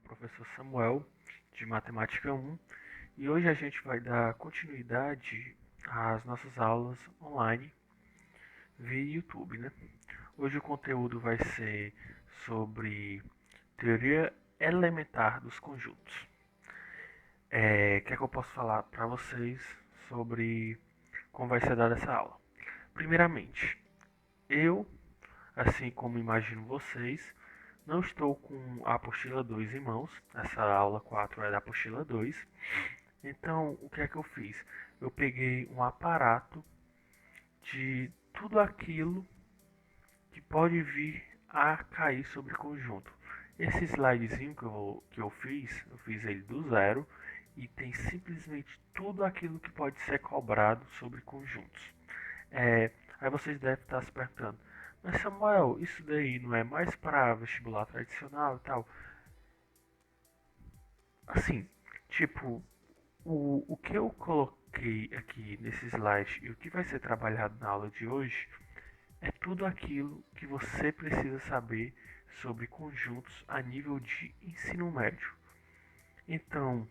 professor Samuel, de Matemática 1, e hoje a gente vai dar continuidade às nossas aulas online via YouTube, né? Hoje o conteúdo vai ser sobre teoria elementar dos conjuntos. O que é que eu posso falar para vocês sobre como vai ser dada essa aula? Primeiramente, eu, assim como imagino vocês, não estou com a apostila 2 em mãos. Essa aula 4 é da apostila 2. Então, o que é que eu fiz? Eu peguei um aparato de tudo aquilo que pode vir a cair sobre conjunto. Esse slidezinho que eu fiz ele do zero e tem simplesmente tudo aquilo que pode ser cobrado sobre conjuntos. Aí vocês devem estar se perguntando, mas Samuel, isso daí não é mais para vestibular tradicional e tal? Assim, tipo, o que eu coloquei aqui nesse slide e o que vai ser trabalhado na aula de hoje é tudo aquilo que você precisa saber sobre conjuntos a nível de ensino médio. Então,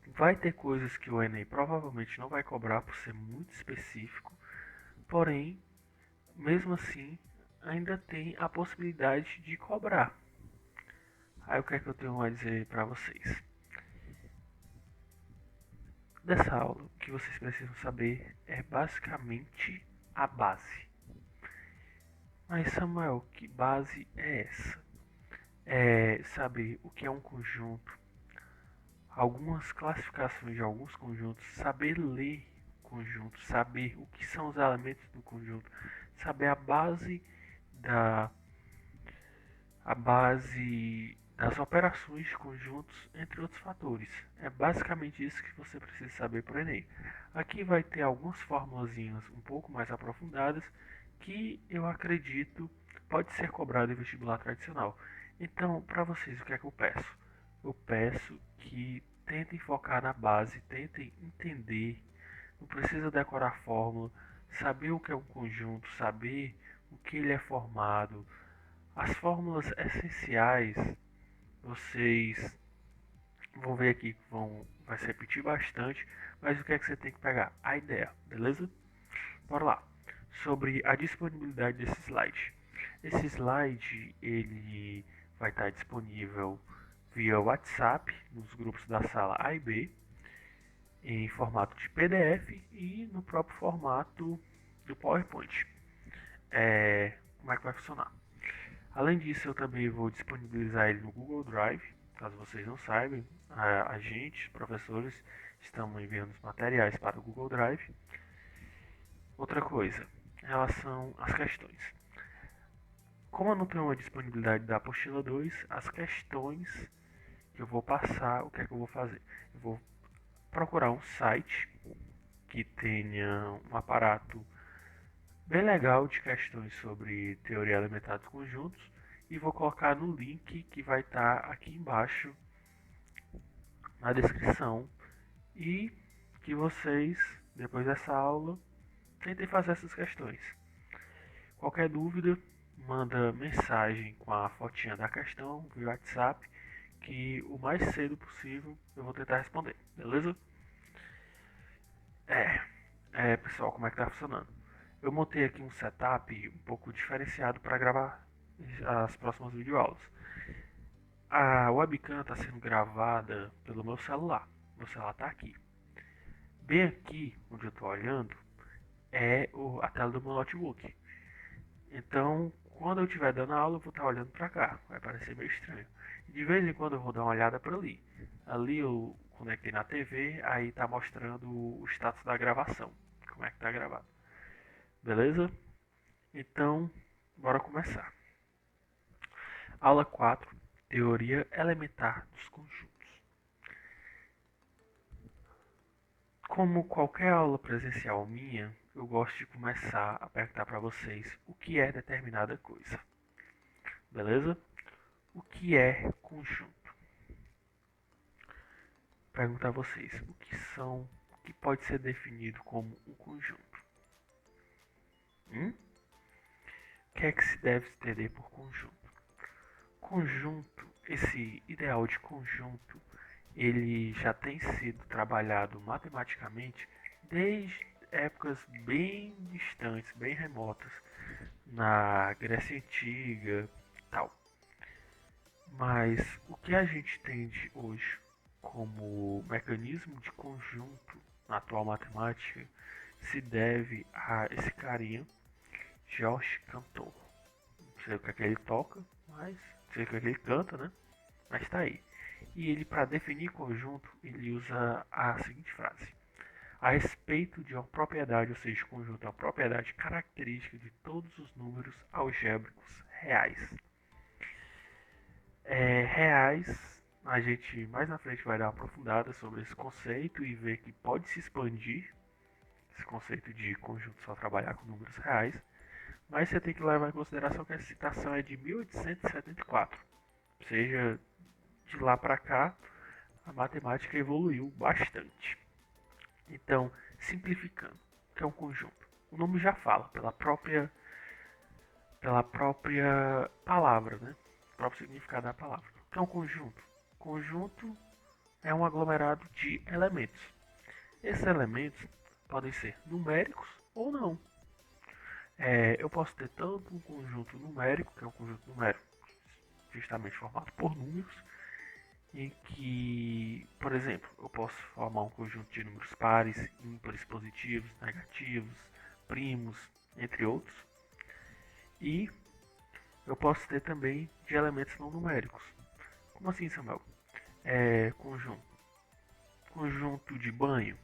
vai ter coisas que o Enem provavelmente não vai cobrar por ser muito específico, porém, mesmo assim, ainda tem a possibilidade de cobrar. Aí o que é que eu tenho a dizer para vocês? Dessa aula, o que vocês precisam saber é basicamente a base. Mas Samuel, que base é essa? É saber o que é um conjunto, algumas classificações de alguns conjuntos, saber ler conjuntos, saber o que são os elementos do conjunto, saber da a base das operações de conjuntos, entre outros fatores. É basicamente isso que você precisa saber para o Enem. Aqui vai ter algumas formulazinhas um pouco mais aprofundadas que eu acredito pode ser cobrado em vestibular tradicional. Então, para vocês, o que é que eu peço? Eu peço que tentem focar na base, tentem entender, não precisa decorar a fórmula, saber o que é um conjunto, saber o que ele é formado, as fórmulas essenciais, vocês vão ver aqui que vai se repetir bastante, mas o que é que você tem que pegar? A ideia, beleza? Bora lá. Sobre a disponibilidade desse slide. Esse slide ele vai estar disponível via WhatsApp nos grupos da sala A e B, em formato de PDF e no próprio formato do PowerPoint. Como é que vai funcionar? Além disso, eu também vou disponibilizar ele no Google Drive. Caso vocês não saibam, a gente, professores, estamos enviando os materiais para o Google Drive. Outra coisa, em relação às questões. Como eu não tenho a disponibilidade da apostila 2, as questões que eu vou passar, o que é que eu vou fazer? Eu vou procurar um site que tenha um aparato bem legal de questões sobre teoria elementar dos conjuntos e vou colocar no link que vai estar aqui embaixo na descrição e que vocês, depois dessa aula, tentem fazer essas questões. Qualquer dúvida, manda mensagem com a fotinha da questão via WhatsApp que o mais cedo possível eu vou tentar responder, beleza? Pessoal, como é que tá funcionando? Eu montei aqui um setup um pouco diferenciado para gravar as próximas videoaulas. A webcam está sendo gravada pelo meu celular. Meu celular está aqui. Bem aqui, onde eu estou olhando, é a tela do meu notebook. Então, quando eu estiver dando aula, eu vou estar olhando para cá. Vai parecer meio estranho. De vez em quando eu vou dar uma olhada para ali. Ali eu conectei na TV, aí está mostrando o status da gravação. Como é que está gravado. Beleza? Então, bora começar. Aula 4, Teoria Elementar dos Conjuntos. Como qualquer aula presencial minha, eu gosto de começar a perguntar para vocês o que é determinada coisa. Beleza? O que é conjunto? Perguntar a vocês o que pode ser definido como um conjunto. O que é que se deve entender por conjunto? Conjunto, esse ideal de conjunto ele já tem sido trabalhado matematicamente desde épocas bem distantes, bem remotas, na Grécia Antiga, tal. Mas o que a gente tem de hoje como mecanismo de conjunto na atual matemática se deve a esse carinha, Georges Cantor. Não sei o que é que ele toca, mas não sei o que é que ele canta, né? Mas tá aí. E ele, para definir conjunto, ele usa a seguinte frase: a respeito de uma propriedade, ou seja, conjunto é uma propriedade característica de todos os números algébricos reais. Reais, a gente mais na frente vai dar uma aprofundada sobre esse conceito e ver que pode se expandir esse conceito de conjunto só trabalhar com números reais, mas você tem que levar em consideração que essa citação é de 1874, ou seja, de lá para cá a matemática evoluiu bastante. Então, simplificando, o que é um conjunto? O nome já fala, pela própria palavra, né? O próprio significado da palavra. O que é um conjunto? Conjunto é um aglomerado de elementos. Esses elementos podem ser numéricos ou não. Eu posso ter tanto um conjunto numérico, que é um conjunto numérico justamente formado por números, em que, por exemplo, eu posso formar um conjunto de números pares, ímpares, positivos, negativos, primos, entre outros. E eu posso ter também de elementos não numéricos. Como assim, Samuel? Conjunto. Conjunto de banho.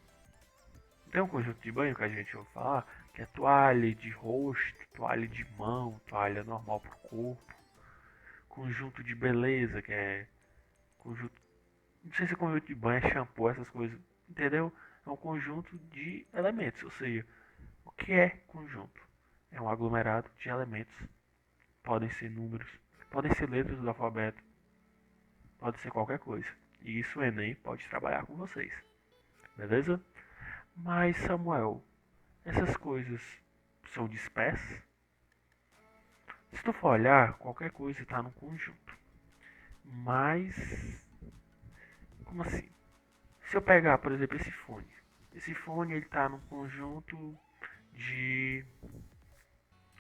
Tem um conjunto de banho que a gente ouve falar, que é toalha de rosto, toalha de mão, toalha normal para o corpo. Conjunto de beleza, que é conjunto. Não sei se é conjunto de banho, é shampoo, essas coisas. Entendeu? É um conjunto de elementos. Ou seja, o que é conjunto? É um aglomerado de elementos. Podem ser números, podem ser letras do alfabeto, pode ser qualquer coisa. E isso o Enem pode trabalhar com vocês. Beleza? Mas, Samuel, essas coisas são dispersas? Se tu for olhar, qualquer coisa está num conjunto. Mas, como assim? Se eu pegar, por exemplo, esse fone ele está num conjunto de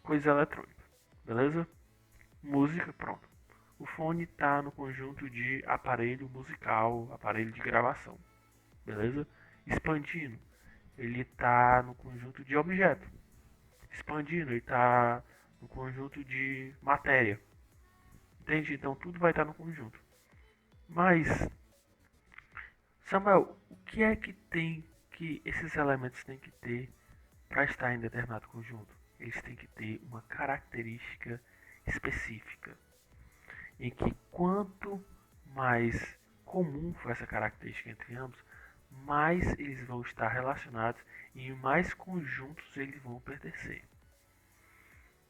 coisa eletrônica, beleza? Música, pronto. O fone está no conjunto de aparelho musical, aparelho de gravação, beleza? Expandindo, ele está no conjunto de objeto. Expandindo, ele está no conjunto de matéria. Entende? Então tudo vai estar no conjunto. Mas, Samuel, o que é que tem que esses elementos têm que ter para estar em determinado conjunto? Eles têm que ter uma característica específica, em que quanto mais comum for essa característica entre ambos, mais eles vão estar relacionados e em mais conjuntos eles vão pertencer.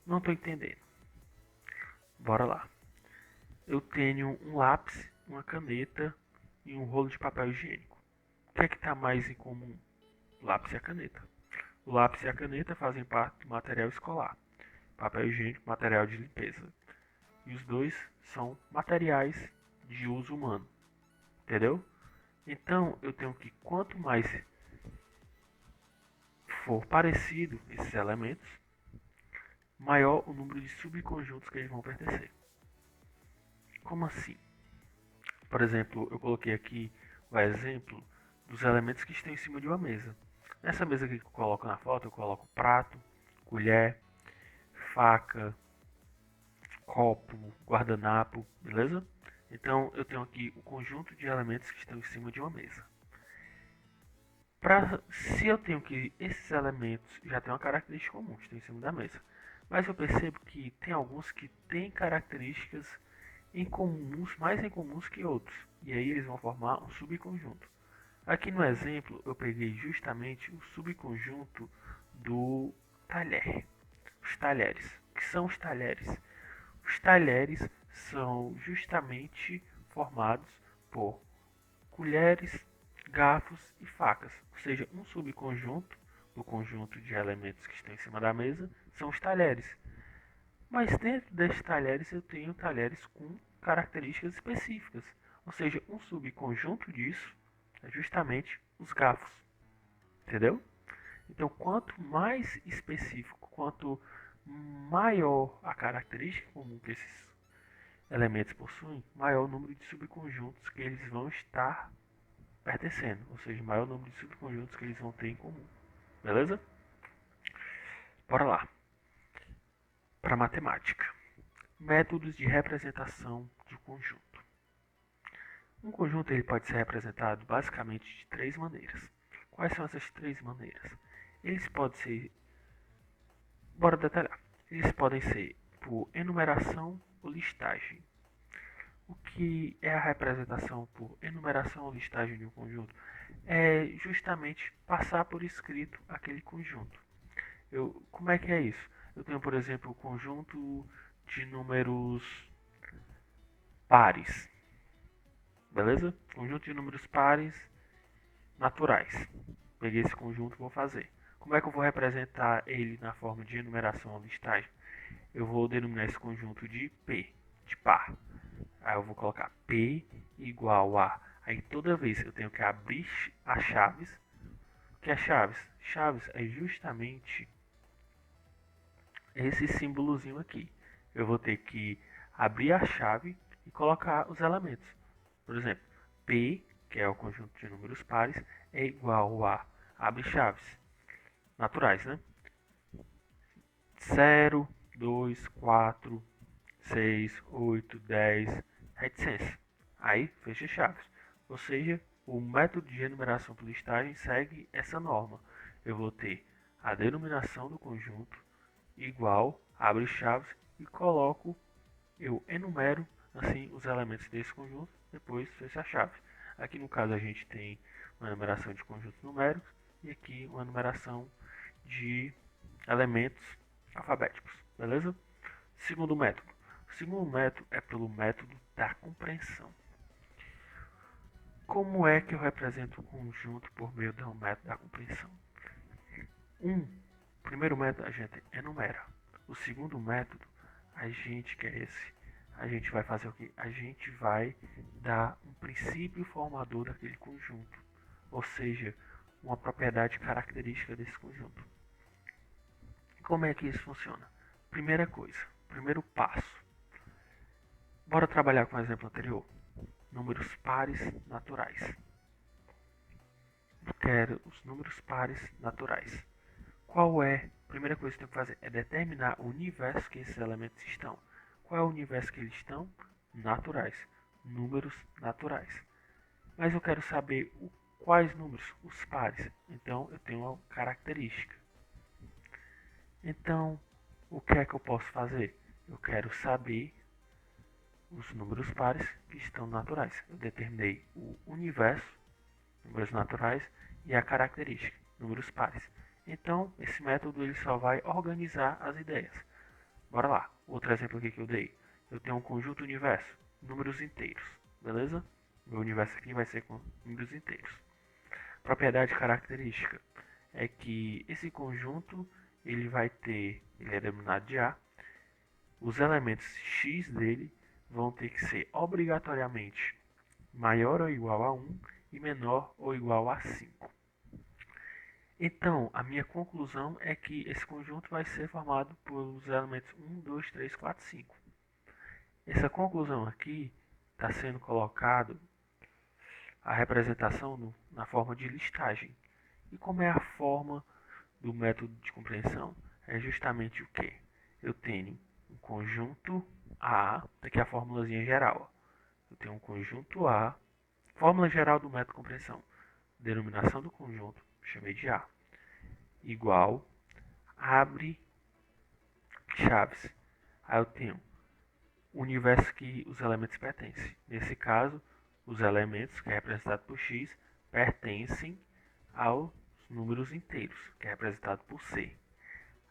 Não estou entendendo. Bora lá. Eu tenho um lápis, uma caneta e um rolo de papel higiênico. O que é que está mais em comum? O lápis e a caneta. O lápis e a caneta fazem parte do material escolar. Papel higiênico, material de limpeza. E os dois são materiais de uso humano. Entendeu? Então eu tenho que quanto mais for parecido esses elementos, maior o número de subconjuntos que eles vão pertencer. Como assim? Por exemplo, eu coloquei aqui o exemplo dos elementos que estão em cima de uma mesa. Nessa mesa aqui que eu coloco na foto, eu coloco prato, colher, faca, copo, guardanapo, beleza? Então eu tenho aqui o conjunto de elementos que estão em cima de uma mesa. Se eu tenho que esses elementos já têm uma característica comum, estão em cima da mesa. Mas eu percebo que tem alguns que têm características em comuns, mais em comuns que outros. E aí eles vão formar um subconjunto. Aqui no exemplo eu peguei justamente o subconjunto do talher. Os talheres. O que são os talheres? Os talheres são justamente formados por colheres, garfos e facas. Ou seja, um subconjunto do conjunto de elementos que estão em cima da mesa são os talheres. Mas dentro desses talheres eu tenho talheres com características específicas. Ou seja, um subconjunto disso é justamente os grafos. Entendeu? Então, quanto mais específico, quanto maior a característica comum que esses elementos possuem, maior o número de subconjuntos que eles vão estar pertencendo, ou seja, maior o número de subconjuntos que eles vão ter em comum. Beleza? Bora lá. Para matemática. Métodos de representação de conjunto. Um conjunto ele pode ser representado basicamente de três maneiras. Quais são essas três maneiras? Eles podem ser, bora detalhar, eles podem ser por enumeração ou listagem. O que é a representação por enumeração ou listagem de um conjunto? É justamente passar por escrito aquele conjunto. Como é que é isso? Eu tenho, por exemplo, o conjunto de números pares. Beleza? Conjunto de números pares naturais. Peguei esse conjunto e vou fazer. Como é que eu vou representar ele na forma de enumeração ou listagem? Eu vou denominar esse conjunto de P, de par. Aí eu vou colocar P igual a... Aí toda vez eu tenho que abrir as chaves. O que é chaves? Chaves é justamente esse símbolozinho aqui. Eu vou ter que abrir a chave e colocar os elementos. Por exemplo, P, que é o conjunto de números pares, é igual a, abre chaves, naturais, né? 0, 2, 4, 6, 8, 10, reticência. Aí, fecha chaves. Ou seja, o método de enumeração por listagem segue essa norma. Eu vou ter a denominação do conjunto igual, abre chaves e coloco, eu enumero assim os elementos desse conjunto, depois fecha a chave. Aqui no caso a gente tem uma enumeração de conjuntos numéricos e aqui uma enumeração de elementos alfabéticos, beleza? Segundo método. O segundo método é pelo método da compreensão. Como é que eu represento o conjunto por meio do método da compreensão? O primeiro método a gente enumera. O segundo método, a gente, que é esse, a gente vai fazer o que? A gente vai dar um princípio formador daquele conjunto. Ou seja, uma propriedade característica desse conjunto. Como é que isso funciona? Primeira coisa, primeiro passo. Bora trabalhar com o exemplo anterior. Números pares naturais. Eu quero os números pares naturais. Qual é? A primeira coisa que tem que fazer é determinar o universo que esses elementos estão. Qual é o universo que eles estão? Naturais. Números naturais. Mas eu quero saber quais números? Os pares. Então eu tenho uma característica. Então, o que é que eu posso fazer? Eu quero saber os números pares que estão naturais. Eu determinei o universo, números naturais, e a característica, números pares. Então, esse método ele só vai organizar as ideias. Bora lá. Outro exemplo aqui que eu dei. Eu tenho um conjunto universo, números inteiros. Beleza? Meu universo aqui vai ser com números inteiros. Propriedade característica é que esse conjunto ele é denominado de A. Os elementos x dele vão ter que ser obrigatoriamente maior ou igual a 1 e menor ou igual a 5. Então, a minha conclusão é que esse conjunto vai ser formado pelos elementos 1, 2, 3, 4, 5. Essa conclusão aqui está sendo colocado a representação na forma de listagem. E como é a forma do método de compreensão? É justamente o que? Eu tenho um conjunto A, aqui é a formulazinha geral. Eu tenho um conjunto A, fórmula geral do método de compreensão. Denominação do conjunto, chamei de A, igual, abre chaves. Aí eu tenho o universo que os elementos pertencem. Nesse caso, os elementos, que é representado por x, pertencem aos números inteiros, que é representado por c.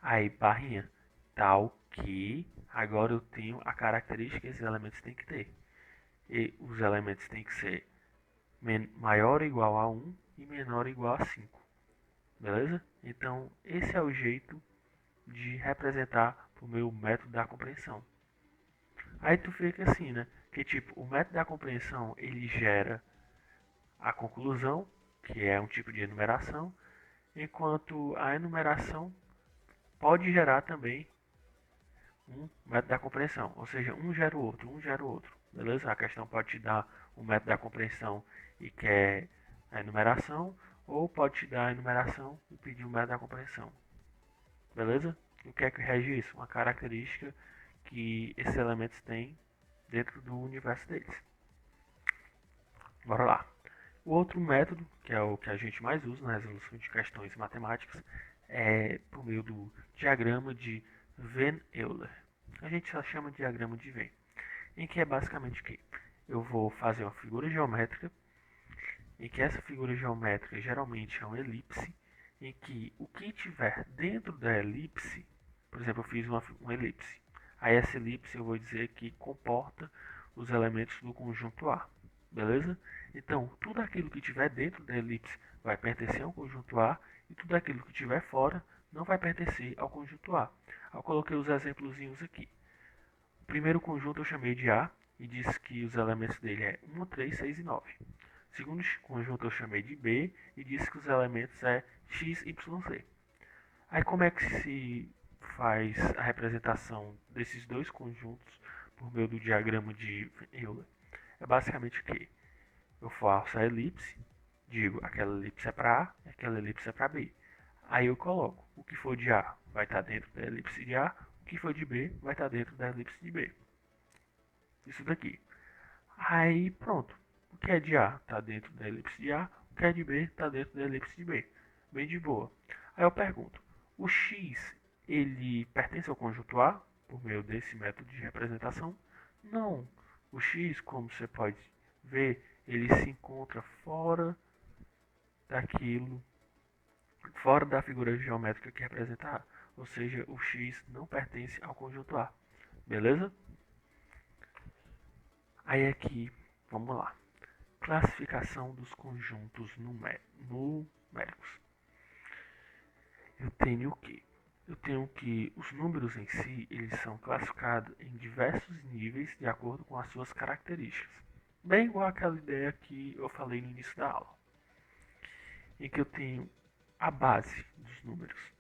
Aí, barrinha, tal que agora eu tenho a característica que esses elementos têm que ter. E os elementos têm que ser maior ou igual a 1 e menor ou igual a 5. Beleza? Então, esse é o jeito de representar o meu método da compreensão. Aí tu fica assim, né? Que tipo, o método da compreensão ele gera a conclusão, que é um tipo de enumeração, enquanto a enumeração pode gerar também um método da compreensão, ou seja, um gera o outro, um gera o outro, beleza? A questão pode te dar um método da compreensão e quer a enumeração, ou pode te dar a enumeração e pedir um método da compreensão, beleza? E o que é que rege isso? Uma característica que esses elementos têm dentro do universo deles. Bora lá. O outro método, que é o que a gente mais usa na resolução de questões matemáticas, é por meio do diagrama de Venn Euler. A gente só chama de diagrama de Venn, em que é basicamente o que? Eu vou fazer uma figura geométrica, em que essa figura geométrica geralmente é uma elipse, em que o que tiver dentro da elipse, por exemplo, eu fiz uma elipse, aí essa elipse eu vou dizer que comporta os elementos do conjunto A, beleza? Então, tudo aquilo que tiver dentro da elipse vai pertencer ao conjunto A e tudo aquilo que tiver fora não vai pertencer ao conjunto A. Eu coloquei os exemplozinhos aqui. O primeiro conjunto eu chamei de A e disse que os elementos dele é 1, 3, 6 e 9. O segundo conjunto eu chamei de B e disse que os elementos é X, Y, Z. Aí como é que se faz a representação desses dois conjuntos por meio do diagrama de Euler? É basicamente o que? Eu faço a elipse, digo aquela elipse é para A e aquela elipse é para B. Aí eu coloco o que for de A vai estar dentro da elipse de A, o que for de B vai estar dentro da elipse de B. Isso daqui. Aí pronto. O que é de A está dentro da elipse de A, o que é de B está dentro da elipse de B. Bem de boa. Aí eu pergunto, o X ele pertence ao conjunto A por meio desse método de representação? Não. O X, como você pode ver, ele se encontra fora daquilo, fora da figura geométrica que representa A. Ou seja, o X não pertence ao conjunto A. Beleza? Aí aqui, vamos lá. Classificação dos conjuntos numéricos. Eu tenho o quê? Eu tenho que os números em si, eles são classificados em diversos níveis de acordo com as suas características. Bem igual aquela ideia que eu falei no início da aula. Em que eu tenho a base dos números.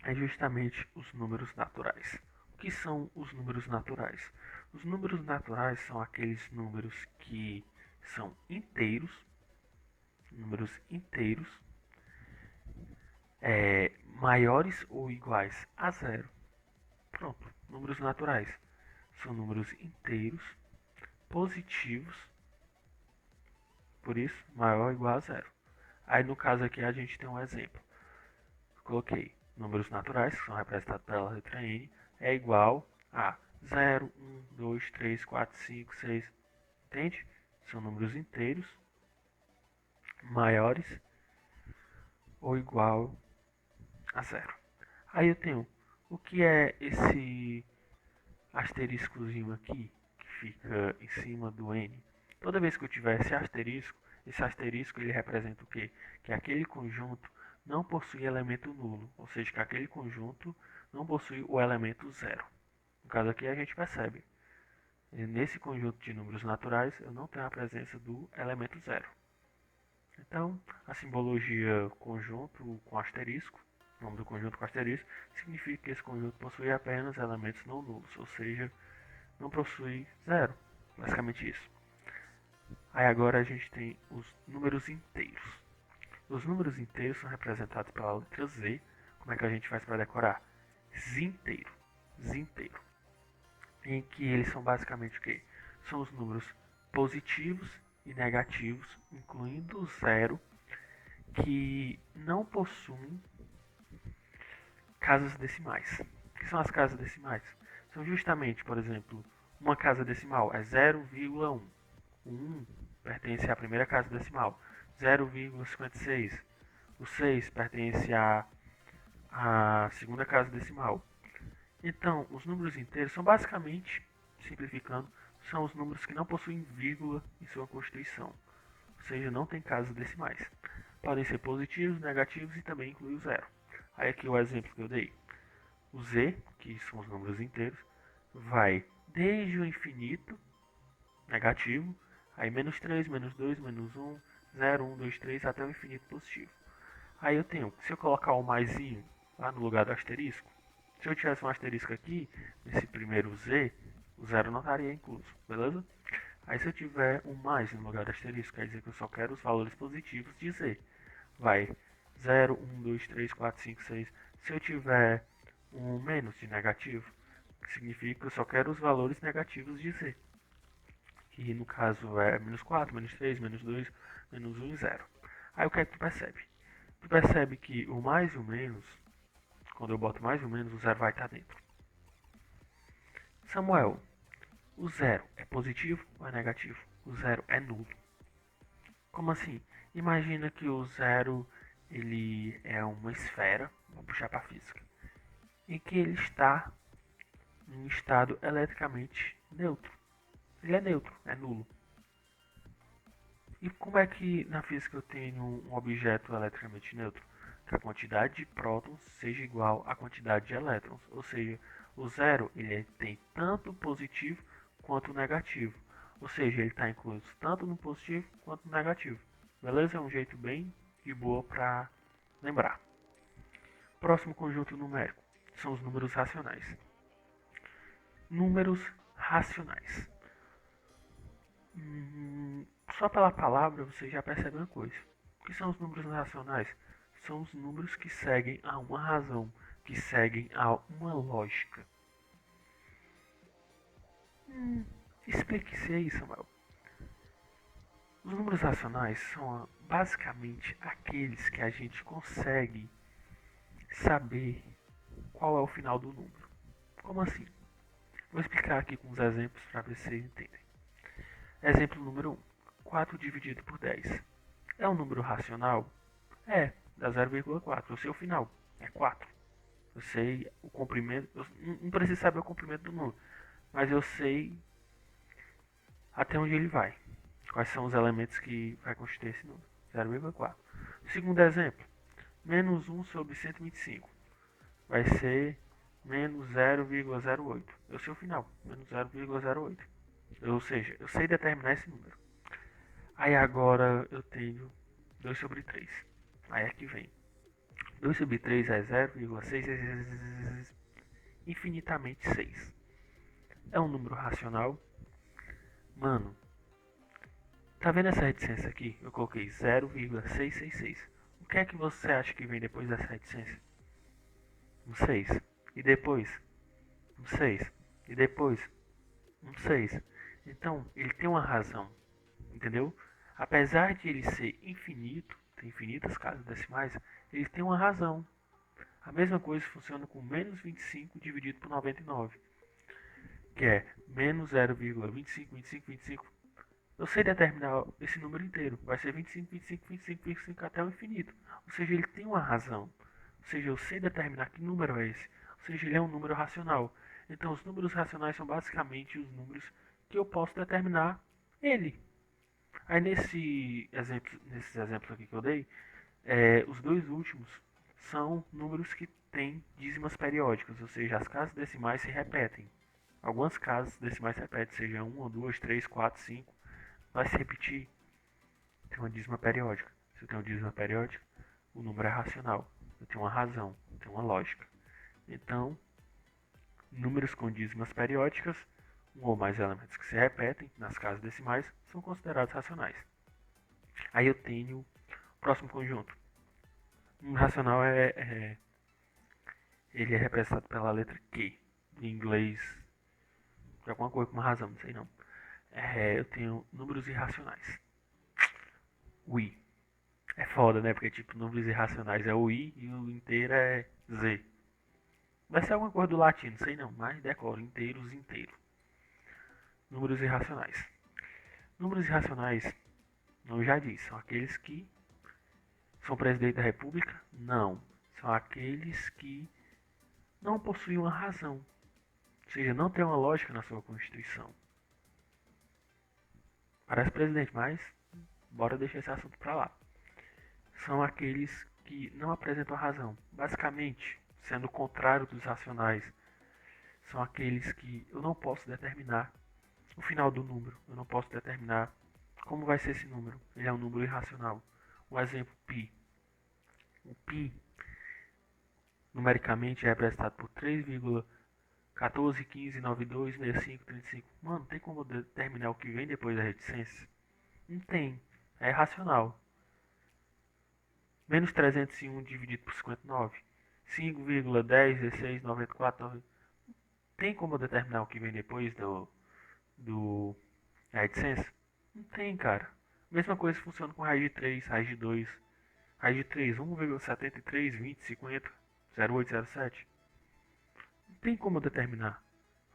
É justamente os números naturais. O que são os números naturais? Os números naturais são aqueles números que são inteiros, maiores ou iguais a zero. Pronto, números naturais são números inteiros, positivos, por isso maior ou igual a zero. Aí no caso aqui a gente tem um exemplo. Eu coloquei números naturais, que são representados pela letra N, é igual a 0, 1, 2, 3, 4, 5, 6. Entende? São números inteiros, maiores ou igual a zero. Aí eu tenho o que é esse asteriscozinho aqui que fica em cima do N. Toda vez que eu tiver esse asterisco ele representa o quê? Que aquele conjunto não possui elemento nulo, ou seja, que aquele conjunto não possui o elemento zero. No caso aqui a gente percebe, nesse conjunto de números naturais eu não tenho a presença do elemento zero. Então, a simbologia conjunto com asterisco, o nome do conjunto com asterisco, significa que esse conjunto possui apenas elementos não nulos, ou seja, não possui zero. Basicamente isso. Aí agora a gente tem os números inteiros. Os números inteiros são representados pela letra Z. Como é que a gente faz para decorar? Zinteiro. Zinteiro. Em que eles são basicamente o quê? São os números positivos e negativos, incluindo o zero, que não possuem casas decimais. O que são as casas decimais? São justamente, por exemplo, uma casa decimal é 0,1. O 1 pertence à primeira casa decimal. 0,56. O 6 pertence à segunda casa decimal. Então, os números inteiros são basicamente, simplificando, são os números que não possuem vírgula em sua constituição. Ou seja, não tem casas decimais. Podem ser positivos, negativos e também inclui o zero. Aí aqui o exemplo que eu dei. O Z, que são os números inteiros, vai desde o infinito, negativo, aí menos 3, menos 2, menos 1, 0, 1, 2, 3, até o infinito positivo. Aí eu tenho, se eu colocar o maisinho lá no lugar do asterisco, se eu tivesse um asterisco aqui, nesse primeiro z, o zero não estaria incluso, beleza? Aí se eu tiver um mais no lugar do asterisco, quer dizer que eu só quero os valores positivos de z. Vai 0, 1, 2, 3, 4, 5, 6. Se eu tiver um menos de negativo, significa que eu só quero os valores negativos de z. Que no caso é menos 4, menos 3, menos 2, menos 1 e 0. Aí o que é que tu percebe? Tu percebe que o mais e o menos, quando eu boto mais ou menos, o zero vai estar dentro. Samuel, o zero é positivo ou é negativo? O zero é nulo. Como assim? Imagina que o zero ele é uma esfera, vou puxar para a física, em que ele está em um estado eletricamente neutro. Ele é neutro, é nulo. E como é que na física eu tenho um objeto eletricamente neutro? Que a quantidade de prótons seja igual à quantidade de elétrons. Ou seja, o zero ele tem tanto positivo quanto negativo. Ou seja, ele está incluído tanto no positivo quanto no negativo. Beleza? É um jeito bem de boa para lembrar. Próximo conjunto numérico são os números racionais. Números racionais. Só pela palavra você já percebe uma coisa. O que são os números racionais? São os números que seguem a uma razão, que seguem a uma lógica. Explique-se aí, Samuel. Os números racionais são basicamente aqueles que a gente consegue saber qual é o final do número. Como assim? Vou explicar aqui com uns exemplos para ver se vocês entendem. Exemplo número 1. 4 dividido por 10. É um número racional? É, dá 0,4. Eu sei o final, é 4. Eu sei o comprimento, eu não preciso saber o comprimento do número, mas eu sei até onde ele vai. Quais são os elementos que vai constituir esse número? 0,4. Segundo exemplo, menos 1 sobre 125 vai ser menos 0,08. Eu sei o final, menos 0,08. Ou seja, eu sei determinar esse número. Aí agora eu tenho 2 sobre 3. Aí aqui vem. 2 sobre 3 é 0,6 infinitamente 6. É um número racional? Mano, tá vendo essa reticência aqui? Eu coloquei 0,666. O que é que você acha que vem depois dessa reticência? Um 6. E depois? Um 6. E depois? Um 6. Então, ele tem uma razão. Entendeu? Apesar de ele ser infinito, tem infinitas casas decimais, ele tem uma razão. A mesma coisa funciona com menos 25 dividido por 99, que é menos 0,25, 25, 25. Eu sei determinar esse número inteiro. Vai ser 25, 25, 25, 25 até o infinito. Ou seja, ele tem uma razão. Ou seja, eu sei determinar que número é esse. Ou seja, ele é um número racional. Então, os números racionais são basicamente os números que eu posso determinar ele. Aí nesses exemplos aqui que eu dei, os dois últimos são números que têm dízimas periódicas, ou seja, as casas decimais se repetem. Algumas casas decimais se repetem, seja 1, 2, 3, 4, 5, vai se repetir. Tem uma dízima periódica. Se eu tenho uma dízima periódica, o número é racional. Eu tenho uma razão, eu tenho uma lógica. Então, números com dízimas periódicas, um ou mais elementos que se repetem nas casas decimais, são considerados racionais. Aí eu tenho o próximo conjunto. Um racional ele é representado pela letra Q, em inglês, de alguma coisa com uma razão, não sei não. Eu tenho números irracionais. O I. É foda, né? Porque tipo, números irracionais é o I e o inteiro é Z. Vai ser alguma coisa do latim, não sei não, mas decoro, inteiros, inteiro. Números irracionais. Números irracionais, não já disse, são aqueles que são presidente da república? Não. São aqueles que não possuem uma razão. Ou seja, não tem uma lógica na sua constituição. Parece presidente, mas bora deixar esse assunto para lá. São aqueles que não apresentam razão. Basicamente, sendo o contrário dos racionais, são aqueles que eu não posso determinar o final do número. Eu não posso determinar como vai ser esse número. Ele é um número irracional. Um exemplo, π. O π, numericamente, é representado por 3,14, 15, 92, 65, 35. Mano, tem como determinar o que vem depois da reticência? Não tem. É irracional. Menos 301 dividido por 59. 5,10, 16, 94. Tem como determinar o que vem depois do reticência? Não tem, cara. Mesma coisa funciona com raiz de 3, raiz de 2. Raiz de 3, 1,73, 20, 50, 0,8, 0,7. Não tem como determinar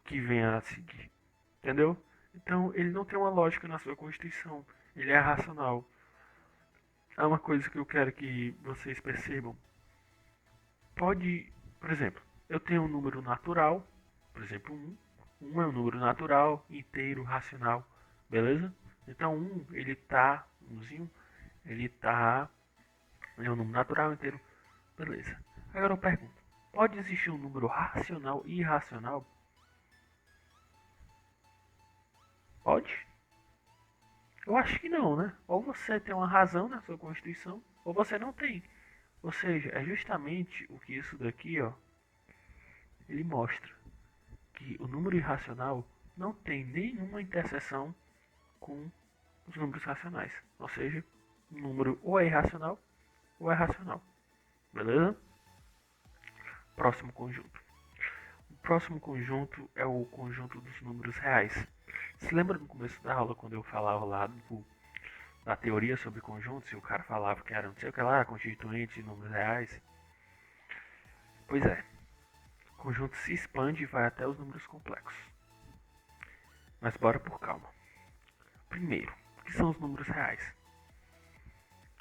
o que vem a seguir. Entendeu? Então, ele não tem uma lógica na sua Constituição. Ele é racional. Há uma coisa que eu quero que vocês percebam. Pode, por exemplo, eu tenho um número natural, por exemplo, 1. 1 é um número natural, inteiro, racional, beleza? Então, 1, ele tá, umzinho, ele tá, é um número natural, inteiro, beleza. Agora eu pergunto, pode existir um número racional e irracional? Pode? Eu acho que não, né? Ou você tem uma razão na sua Constituição, ou você não tem. Ou seja, é justamente o que isso daqui, ó, ele mostra. Que o número irracional não tem nenhuma interseção com os números racionais. Ou seja, o número ou é irracional ou é racional. Beleza? Próximo conjunto. O próximo conjunto é o conjunto dos números reais. Se lembra no começo da aula quando eu falava lá da teoria sobre conjuntos e o cara falava que era não sei o que lá, constituinte de números reais? Pois é. O conjunto se expande e vai até os números complexos. Mas bora por calma. Primeiro, o que são os números reais?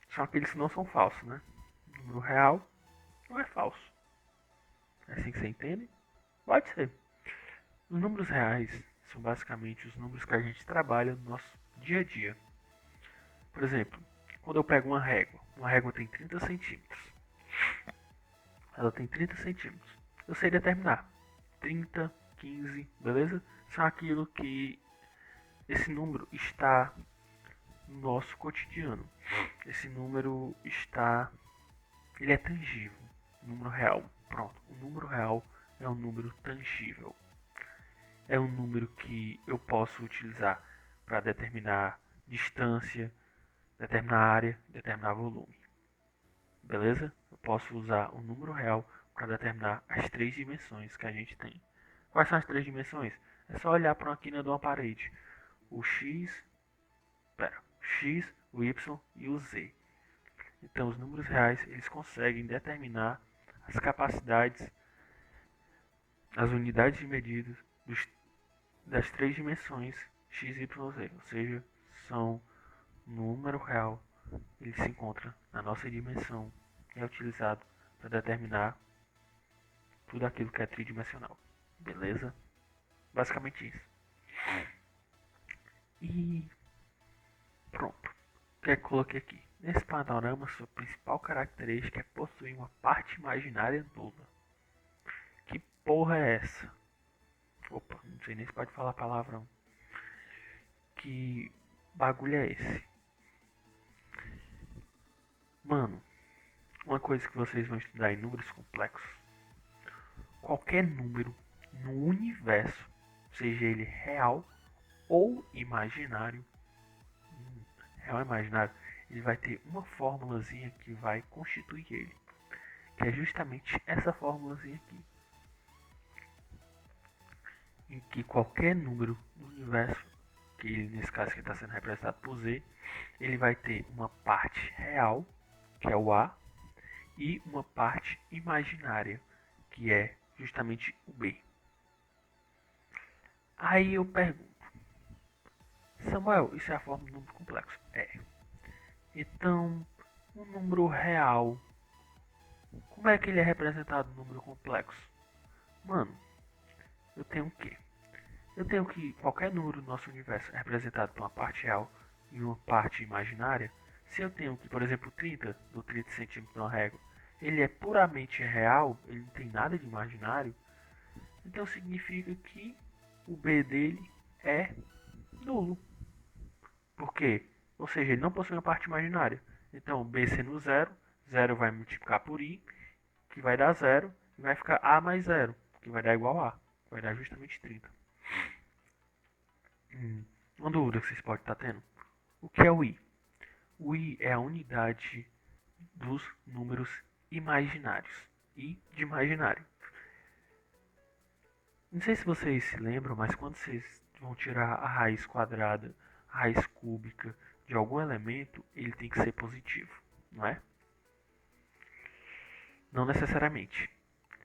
São aqueles que não são falsos, né? O número real não é falso. É assim que você entende? Pode ser. Os números reais são basicamente os números que a gente trabalha no nosso dia a dia. Por exemplo, quando eu pego uma régua tem 30 centímetros. Ela tem 30 centímetros. Eu sei determinar 30, 15, beleza? São aquilo que esse número está no nosso cotidiano. Esse número está, ele é tangível. Número real, pronto. O número real é um número tangível. É um número que eu posso utilizar para determinar distância, determinar área, determinar volume. Beleza? Eu posso usar o número real para determinar as três dimensões que a gente tem. Quais são as três dimensões? É só olhar para uma quina de uma parede. O x, o y e o z. Então, os números reais eles conseguem determinar as capacidades, as unidades de medida das três dimensões x, y, z. Ou seja, são número real, ele se encontra na nossa dimensão e é utilizado para determinar tudo aquilo que é tridimensional. Beleza? Basicamente isso. E pronto. O que é que eu coloquei aqui? Nesse panorama, sua principal característica é possuir uma parte imaginária nula. Que porra é essa? Opa, não sei nem se pode falar palavrão. Que bagulho é esse? Mano, uma coisa que vocês vão estudar em números complexos. Qualquer número no universo, seja ele real ou imaginário, real ou imaginário, ele vai ter uma formulazinha que vai constituir ele. Que é justamente essa formulazinha aqui. Em que qualquer número do universo, que nesse caso que está sendo representado por Z, ele vai ter uma parte real, que é o A, e uma parte imaginária, que é justamente o B. Aí eu pergunto, Samuel, isso é a forma do número complexo? É. Então, o número real, como é que ele é representado no número complexo? Mano, eu tenho o quê? Eu tenho que qualquer número do nosso universo é representado por uma parte real e uma parte imaginária. Se eu tenho que, por exemplo, 30 do 30 centímetros de uma régua, ele é puramente real, ele não tem nada de imaginário, Então significa que o b dele é nulo. Por quê? Ou seja, ele não possui uma parte imaginária. Então, b sendo zero, zero vai multiplicar por i, que vai dar zero, e vai ficar a mais zero, que vai dar igual a. Vai dar justamente 30. Uma dúvida que vocês podem estar tendo. O que é o i? O i é a unidade dos números imaginários. I de imaginário. Não sei se vocês se lembram, mas quando vocês vão tirar a raiz quadrada, a raiz cúbica de algum elemento, ele tem que ser positivo, não é? Não necessariamente.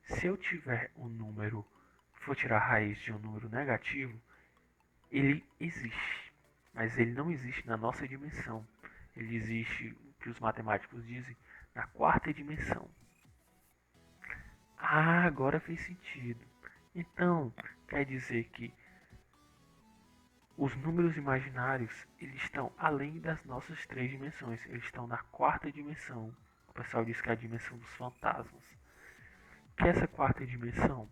Se eu tiver um número, for tirar a raiz de um número negativo, ele existe, mas ele não existe na nossa dimensão. Ele existe, o que os matemáticos dizem, na quarta dimensão. Ah, agora fez sentido. Então, quer dizer que os números imaginários, eles estão além das nossas três dimensões. Eles estão na quarta dimensão. O pessoal diz que é a dimensão dos fantasmas. O que é essa quarta dimensão?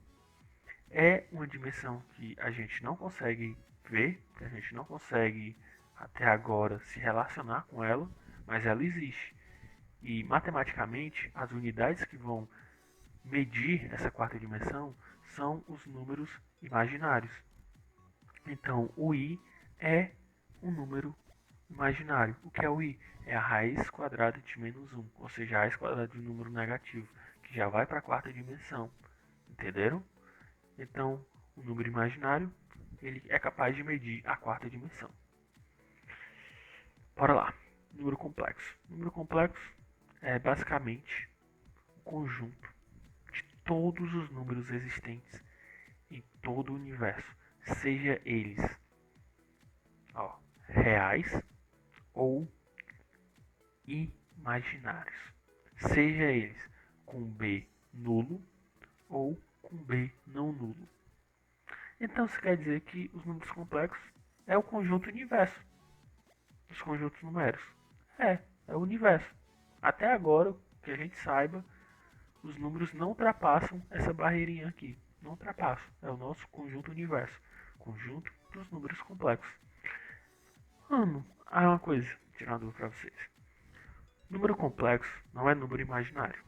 É uma dimensão que a gente não consegue ver, que a gente não consegue até agora se relacionar com ela, mas ela existe. E matematicamente, as unidades que vão medir essa quarta dimensão são os números imaginários. Então, o i é um número imaginário. O que é o i? É a raiz quadrada de menos 1, ou seja, a raiz quadrada de um número negativo, que já vai para a quarta dimensão. Entenderam? Então, o número imaginário ele é capaz de medir a quarta dimensão. Bora lá. Número complexo. Número complexo é basicamente o conjunto de todos os números existentes em todo o universo, seja eles reais ou imaginários, seja eles com b nulo ou com b não nulo. Então isso quer dizer que os números complexos é o conjunto universo dos conjuntos numéricos. É o universo. Até agora, que a gente saiba, os números não ultrapassam essa barreirinha aqui. Não ultrapassam. É o nosso conjunto universo. Conjunto dos números complexos. Uma coisa, tirar uma dúvida para vocês. Número complexo não é número imaginário.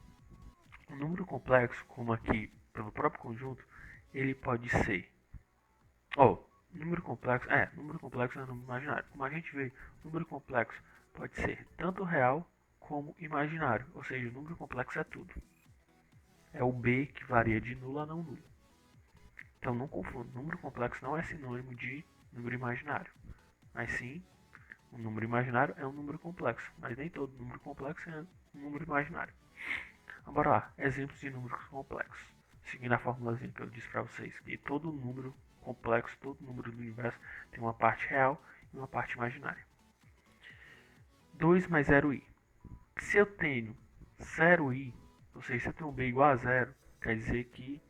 O número complexo, como aqui pelo próprio conjunto, ele pode ser número complexo é número imaginário. Como a gente vê, número complexo pode ser tanto real como imaginário, ou seja, o número complexo é tudo. É o b que varia de nulo a não nulo. Então não confunda, número complexo não é sinônimo de número imaginário, mas sim, um número imaginário é um número complexo, mas nem todo número complexo é um número imaginário. Então, bora lá, exemplos de números complexos. Seguindo a formulazinha que eu disse para vocês, que todo número complexo, todo número do universo tem uma parte real e uma parte imaginária. 2 mais 0i. Se eu tenho 0i, ou seja, se eu tenho um b igual a zero, quer dizer que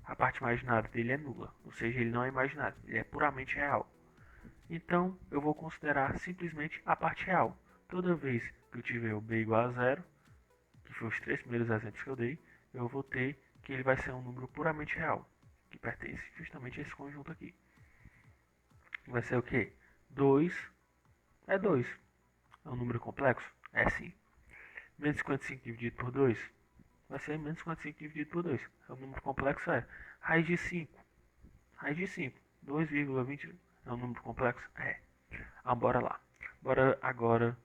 a parte imaginária dele é nula, ou seja, ele não é imaginário, ele é puramente real. Então, eu vou considerar simplesmente a parte real. Toda vez que eu tiver o b igual a zero, que foi os três primeiros exemplos que eu dei, eu vou ter que ele vai ser um número puramente real, que pertence justamente a esse conjunto aqui. Vai ser o quê? 2 é 2. É um número complexo? É sim. Menos 55 dividido por 2 vai ser menos 55 dividido por 2. É um número complexo? É. Raiz de 5. Raiz de 5. 2,20 é um número complexo? É. Bora lá. Bora agora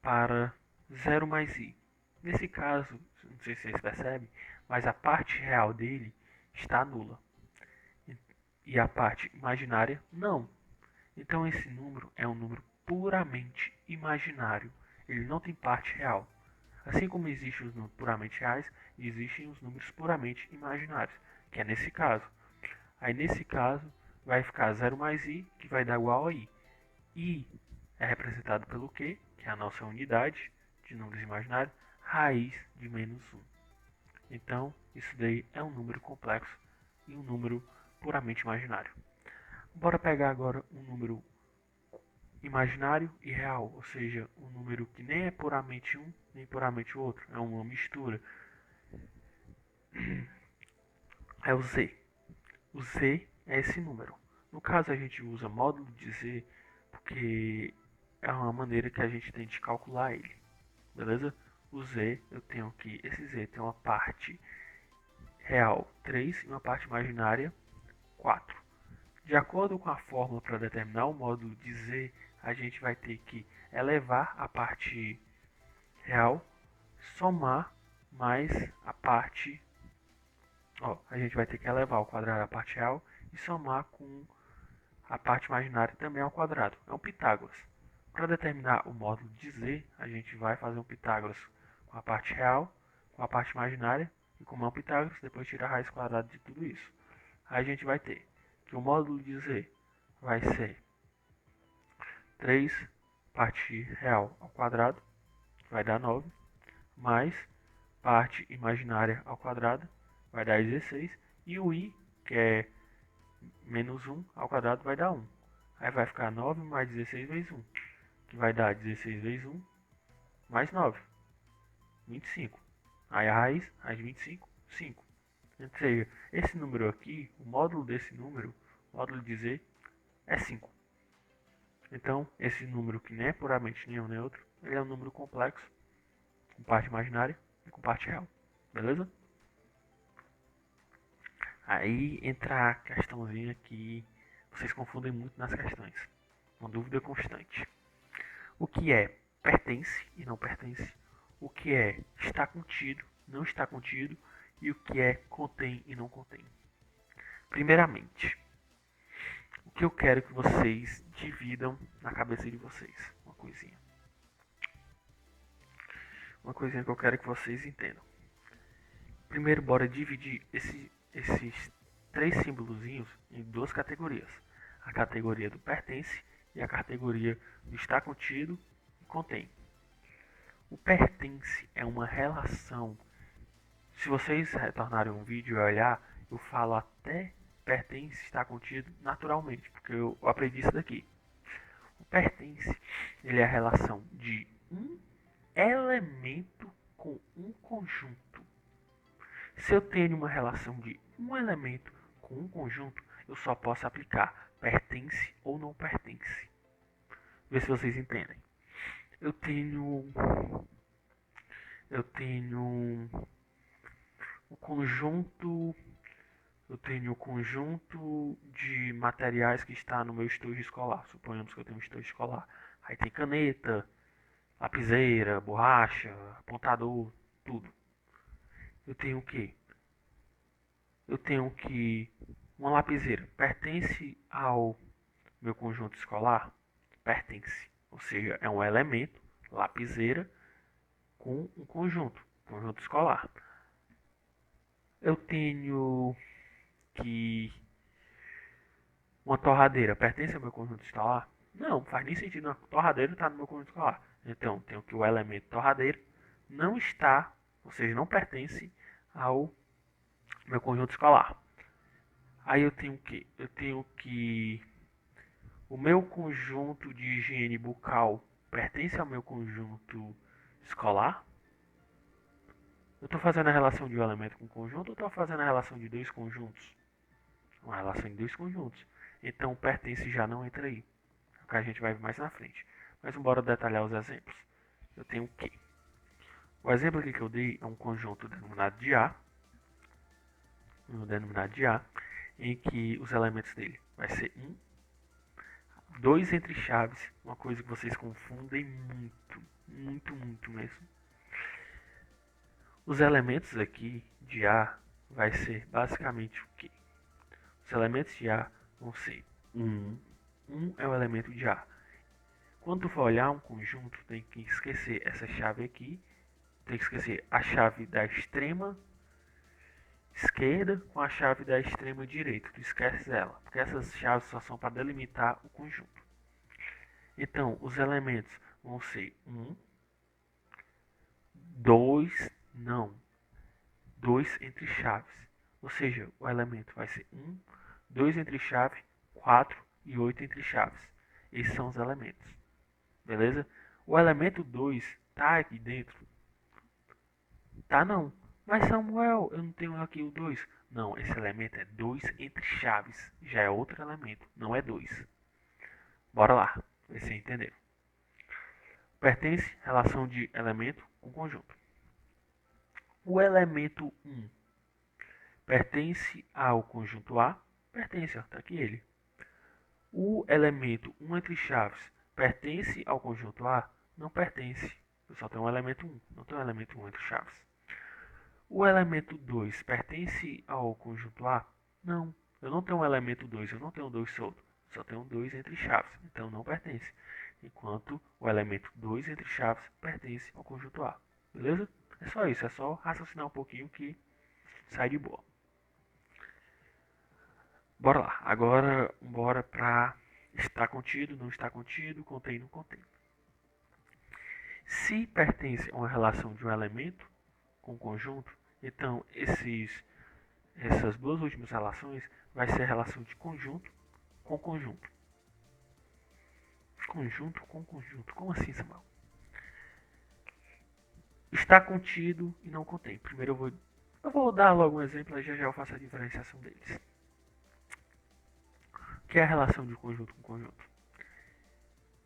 para 0 mais i. Nesse caso, não sei se vocês percebem, mas a parte real dele está nula. E a parte imaginária não. Então esse número é um número puramente imaginário. Ele não tem parte real. Assim como existem os números puramente reais, existem os números puramente imaginários, que é nesse caso. Aí nesse caso vai ficar 0 mais i, que vai dar igual a i. I é representado pelo Q, que é a nossa unidade de números imaginários, raiz de menos 1. Então, isso daí é um número complexo e um número puramente imaginário. Bora pegar agora um número imaginário e real, ou seja, um número que nem é puramente um, nem puramente o outro, é uma mistura. É o z. o Z é esse número. No caso, a gente usa módulo de Z porque é uma maneira que a gente tem de calcular ele. Beleza? O Z, eu tenho que esse Z tem uma parte real 3 e uma parte imaginária 4. De acordo com a fórmula para determinar o módulo de Z, a gente vai ter que elevar a parte real, somar mais a parte... a gente vai ter que elevar ao quadrado a parte real e somar com a parte imaginária também ao quadrado. É um Pitágoras. Para determinar o módulo de Z, a gente vai fazer um Pitágoras com a parte real, com a parte imaginária, e como é um Pitágoras, depois tira a raiz quadrada de tudo isso. Aí a gente vai ter que o módulo de Z vai ser 3 parte real ao quadrado, vai dar 9, mais parte imaginária ao quadrado, vai dar 16, e o i, que é menos 1 ao quadrado, vai dar 1. Aí vai ficar 9 mais 16 vezes 1, que vai dar 16 vezes 1, mais 9, 25. Aí a raiz de 25, 5. Ou seja, esse número aqui, o módulo desse número, o módulo de Z, é 5. Então, esse número que nem é puramente nenhum nem outro, ele é um número complexo, com parte imaginária e com parte real. Beleza? Aí entra a questãozinha que vocês confundem muito nas questões. Uma dúvida constante. O que é pertence e não pertence? O que é está contido, não está contido? E o que é contém e não contém? Primeiramente, o que eu quero que vocês dividam na cabeça de vocês. Uma coisinha. Uma coisinha que eu quero que vocês entendam. Primeiro, bora dividir esses 3 símbolozinhos em 2 categorias. A categoria do pertence e a categoria do está contido e contém. O pertence é uma relação. Se vocês retornarem um vídeo e olhar, eu falo até pertence está contido naturalmente, porque eu aprendi isso daqui. O pertence, ele é a relação de um elemento com um conjunto. Se eu tenho uma relação de um elemento com um conjunto, eu só posso aplicar pertence ou não pertence. Vê se vocês entendem. Eu tenho o conjunto de materiais que está no meu estojo escolar. Suponhamos que eu tenho um estojo escolar. Aí tem caneta, lapiseira, borracha, apontador, tudo. Eu tenho o quê? Eu tenho que uma lapiseira pertence ao meu conjunto escolar? Pertence. Ou seja, é um elemento, lapiseira, com um conjunto escolar. Eu tenho que uma torradeira pertence ao meu conjunto escolar? Não, faz nem sentido. Uma torradeira está no meu conjunto escolar. Então, tenho que o elemento torradeira não está, ou seja, não pertence ao meu conjunto escolar. Aí eu tenho que o meu conjunto de higiene bucal pertence ao meu conjunto escolar? Eu estou fazendo a relação de um elemento com um conjunto ou estou fazendo a relação de 2 conjuntos? Uma relação de 2 conjuntos. Então, pertence já não entra aí. É o que a gente vai ver mais na frente. Mas bora detalhar os exemplos. Eu tenho o quê? O exemplo aqui que eu dei é um conjunto denominado de A. Em que os elementos dele vai ser 2 entre chaves, uma coisa que vocês confundem muito mesmo. Os elementos aqui de A vai ser basicamente o quê? Os elementos de A vão ser 1 é o elemento de A. Quando tu for olhar um conjunto, tem que esquecer essa chave aqui, tem que esquecer a chave da extrema esquerda com a chave da extrema direita. Tu esquece ela, porque essas chaves só são para delimitar o conjunto. Então, os elementos vão ser 2 entre chaves. Ou seja, o elemento vai ser 2 entre chave, 4 e 8 entre chaves. Esses são os elementos. Beleza? O elemento 2 tá aqui dentro? Tá não. Mas Samuel, eu não tenho aqui o 2. Não, esse elemento é 2 entre chaves. Já é outro elemento, não é 2. Bora lá, ver se entenderam. Pertence relação de elemento com conjunto. O elemento 1 pertence ao conjunto A? Pertence, está aqui ele. O elemento 1 entre chaves pertence ao conjunto A? Não pertence. Eu só tenho um elemento 1, não tenho um elemento 1 entre chaves. O elemento 2 pertence ao conjunto A? Não. Eu não tenho um elemento 2, eu não tenho 2 solto. Só tenho 2 entre chaves, então não pertence. Enquanto o elemento 2 entre chaves pertence ao conjunto A. Beleza? É só isso, é só raciocinar um pouquinho que sai de boa. Bora lá. Agora, bora para está contido, não está contido, contém, não contém. Se pertence a uma relação de um elemento com um conjunto, então essas duas últimas relações vai ser a relação de conjunto com conjunto. Conjunto com conjunto. Como assim, Samuel? Está contido e não contém. Primeiro eu vou dar logo um exemplo, já eu faço a diferenciação deles. Que é a relação de conjunto com conjunto.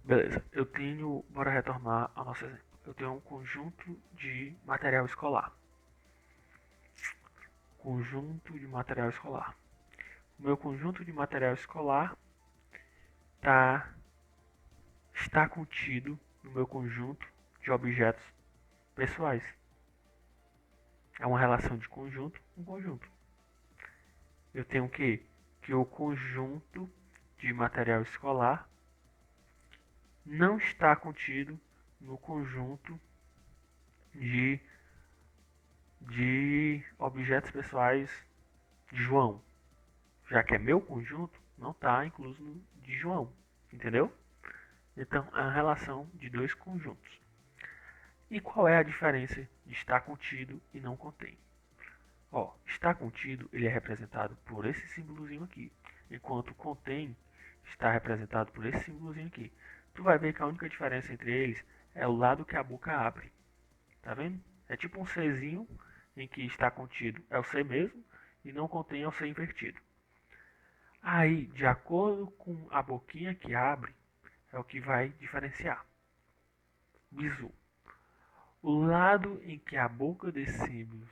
Beleza, bora retornar ao nosso exemplo. Eu tenho um conjunto de material escolar. Conjunto de material escolar. O meu conjunto de material escolar está contido no meu conjunto de objetos pessoais. É uma relação de conjunto com conjunto. Eu tenho que o conjunto de material escolar não está contido no conjunto de objetos pessoais de João. Já que é meu conjunto, não está incluso no de João. Entendeu? Então, é a relação de dois conjuntos. E qual é a diferença de estar contido e não contém? Ó, está contido, ele é representado por esse símbolozinho aqui, enquanto contém está representado por esse símbolozinho aqui. Tu vai ver que a única diferença entre eles é o lado que a boca abre. Tá vendo? É tipo um Czinho em que está contido é o C mesmo e não contém é o C invertido. Aí, de acordo com a boquinha que abre, é o que vai diferenciar. Bizu. O lado em que a boca desses símbolos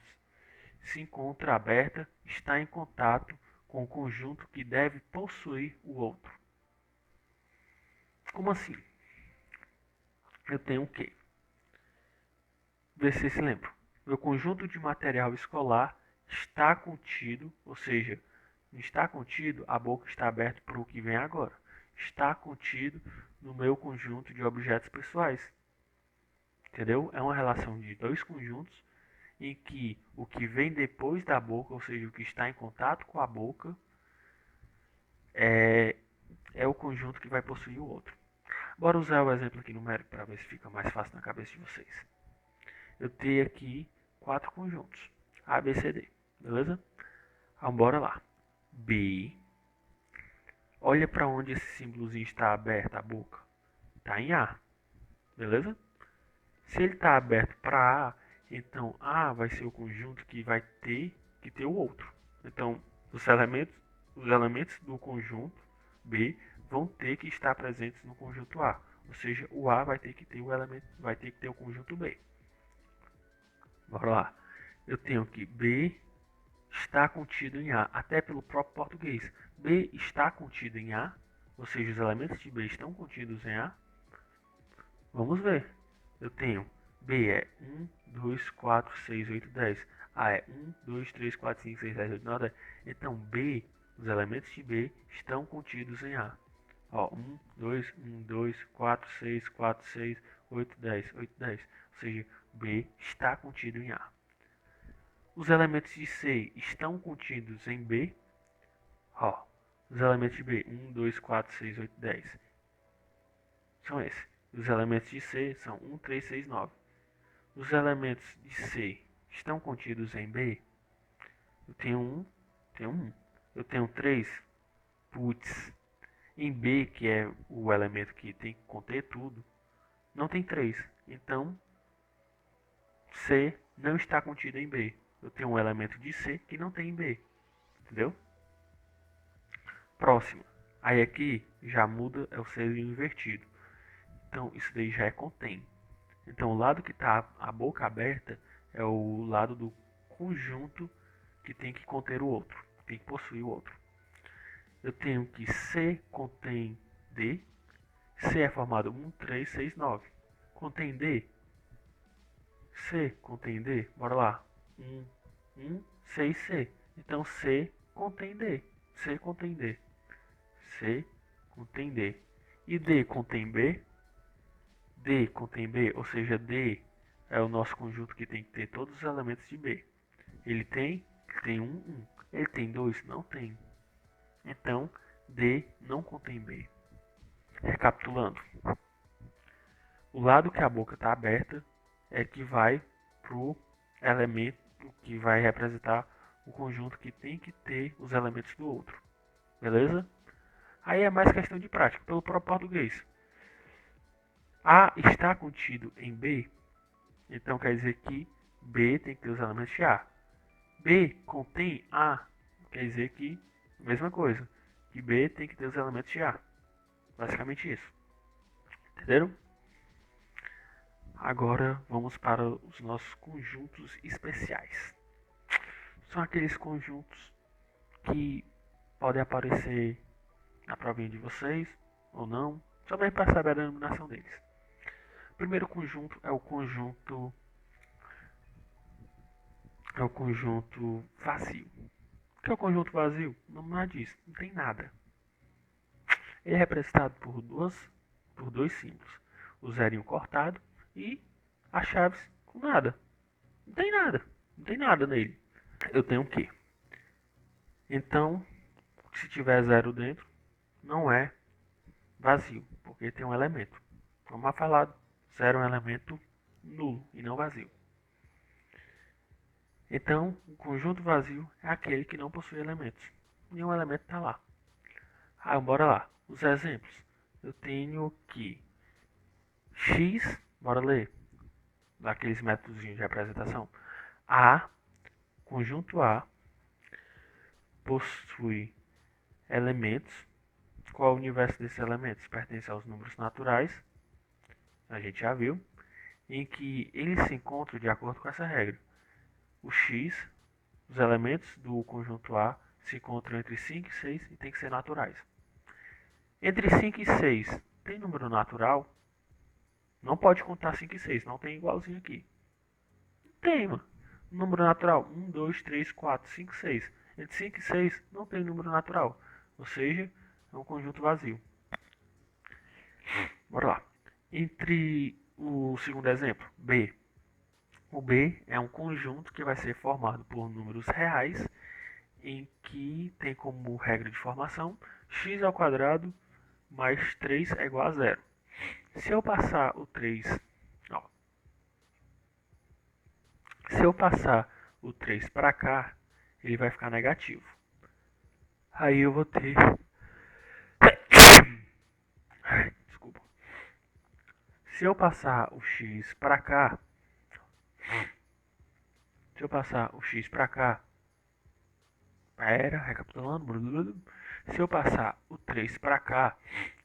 se encontra aberta está em contato com o conjunto que deve possuir o outro. Como assim? Eu tenho o quê? Vê se se lembra. Meu conjunto de material escolar está contido, ou seja, está contido, a boca está aberta para o que vem agora. Está contido no meu conjunto de objetos pessoais. Entendeu? É uma relação de dois conjuntos em que o que vem depois da boca, ou seja, o que está em contato com a boca, é o conjunto que vai possuir o outro. Bora usar o exemplo aqui numérico para ver se fica mais fácil na cabeça de vocês. Eu tenho aqui 4 conjuntos, A, B, C, D, beleza? Então bora lá. B, olha para onde esse símbolozinho está aberto, a boca. Está em A, beleza? Se ele está aberto para A, então A vai ser o conjunto que vai ter que ter o outro. Então, os elementos do conjunto B vão ter que estar presentes no conjunto A. Ou seja, o A vai ter que ter o conjunto B. Bora lá. Eu tenho que B está contido em A, até pelo próprio português. B está contido em A, ou seja, os elementos de B estão contidos em A. Vamos ver. Eu tenho B é 1, 2, 4, 6, 8, 10. A é 1, 2, 3, 4, 5, 6, 7, 8, 9, 10. Então B, os elementos de B estão contidos em A. Ó, 1, 2, 1, 2, 4, 6, 4, 6, 8, 10, 8, 10. Ou seja, B está contido em A. Os elementos de C estão contidos em B. Ó, os elementos de B, 1, 2, 4, 6, 8, 10. São esses. Os elementos de C são 1, 3, 6, 9. Os elementos de C estão contidos em B. Eu tenho 1. Eu tenho 3. Putz. Em B, que é o elemento que tem que conter tudo, não tem 3. Então, C não está contido em B. Eu tenho um elemento de C que não tem em B. Entendeu? Próximo. Aí aqui já muda, é o selinho invertido. Então isso daí já é contém. Então o lado que está a boca aberta é o lado do conjunto que tem que conter o outro, tem que possuir o outro. Eu tenho que C contém D. C é formado 1, 3, 6, 9. Contém D. C contém D. Bora lá. 1, 1, 6, C. Então C contém D. C contém D. C contém D. E D contém B. D contém B, ou seja, D é o nosso conjunto que tem que ter todos os elementos de B. Ele tem 1. Ele tem 2? Não tem. Então, D não contém B. Recapitulando. O lado que a boca está aberta é que vai para o elemento que vai representar o conjunto que tem que ter os elementos do outro. Beleza? Aí é mais questão de prática, pelo próprio português. A está contido em B, então quer dizer que B tem que ter os elementos de A. B contém A, quer dizer que, mesma coisa, que B tem que ter os elementos de A. Basicamente isso. Entenderam? Agora vamos para os nossos conjuntos especiais. São aqueles conjuntos que podem aparecer na provinha de vocês ou não, só mesmo para saber a denominação deles. O primeiro conjunto é o conjunto vazio. O que é o conjunto vazio? Não nada disso, não tem nada. Ele é representado por dois símbolos, o zerinho cortado e as chaves com nada. Não tem nada nele. Eu tenho o quê? Então, se tiver zero dentro, não é vazio, porque tem um elemento. Vamos falar, zero é um elemento nulo e não vazio. Então, o conjunto vazio é aquele que não possui elementos. Nenhum elemento está lá. Bora lá. Os exemplos. Eu tenho que x, bora ler, daqueles métodos de representação. Conjunto A, possui elementos. Qual é o universo desses elementos? Pertence aos números naturais, a gente já viu, em que eles se encontram de acordo com essa regra. O x, os elementos do conjunto A se encontram entre 5 e 6 e tem que ser naturais. Entre 5 e 6, tem número natural? Não pode contar 5 e 6, não tem igualzinho aqui. Tem, mano. Número natural, 1, 2, 3, 4, 5, 6. Entre 5 e 6 não tem número natural. Ou seja, é um conjunto vazio. Bora lá. Entre o segundo exemplo, B. O B é um conjunto que vai ser formado por números reais, em que tem como regra de formação x ao quadrado mais 3 é igual a zero. Se eu passar o 3, ó, se eu passar o 3 para cá, ele vai ficar negativo. Aí eu vou ter desculpa. Se eu passar o x para cá, recapitulando, se eu passar o 3 para cá,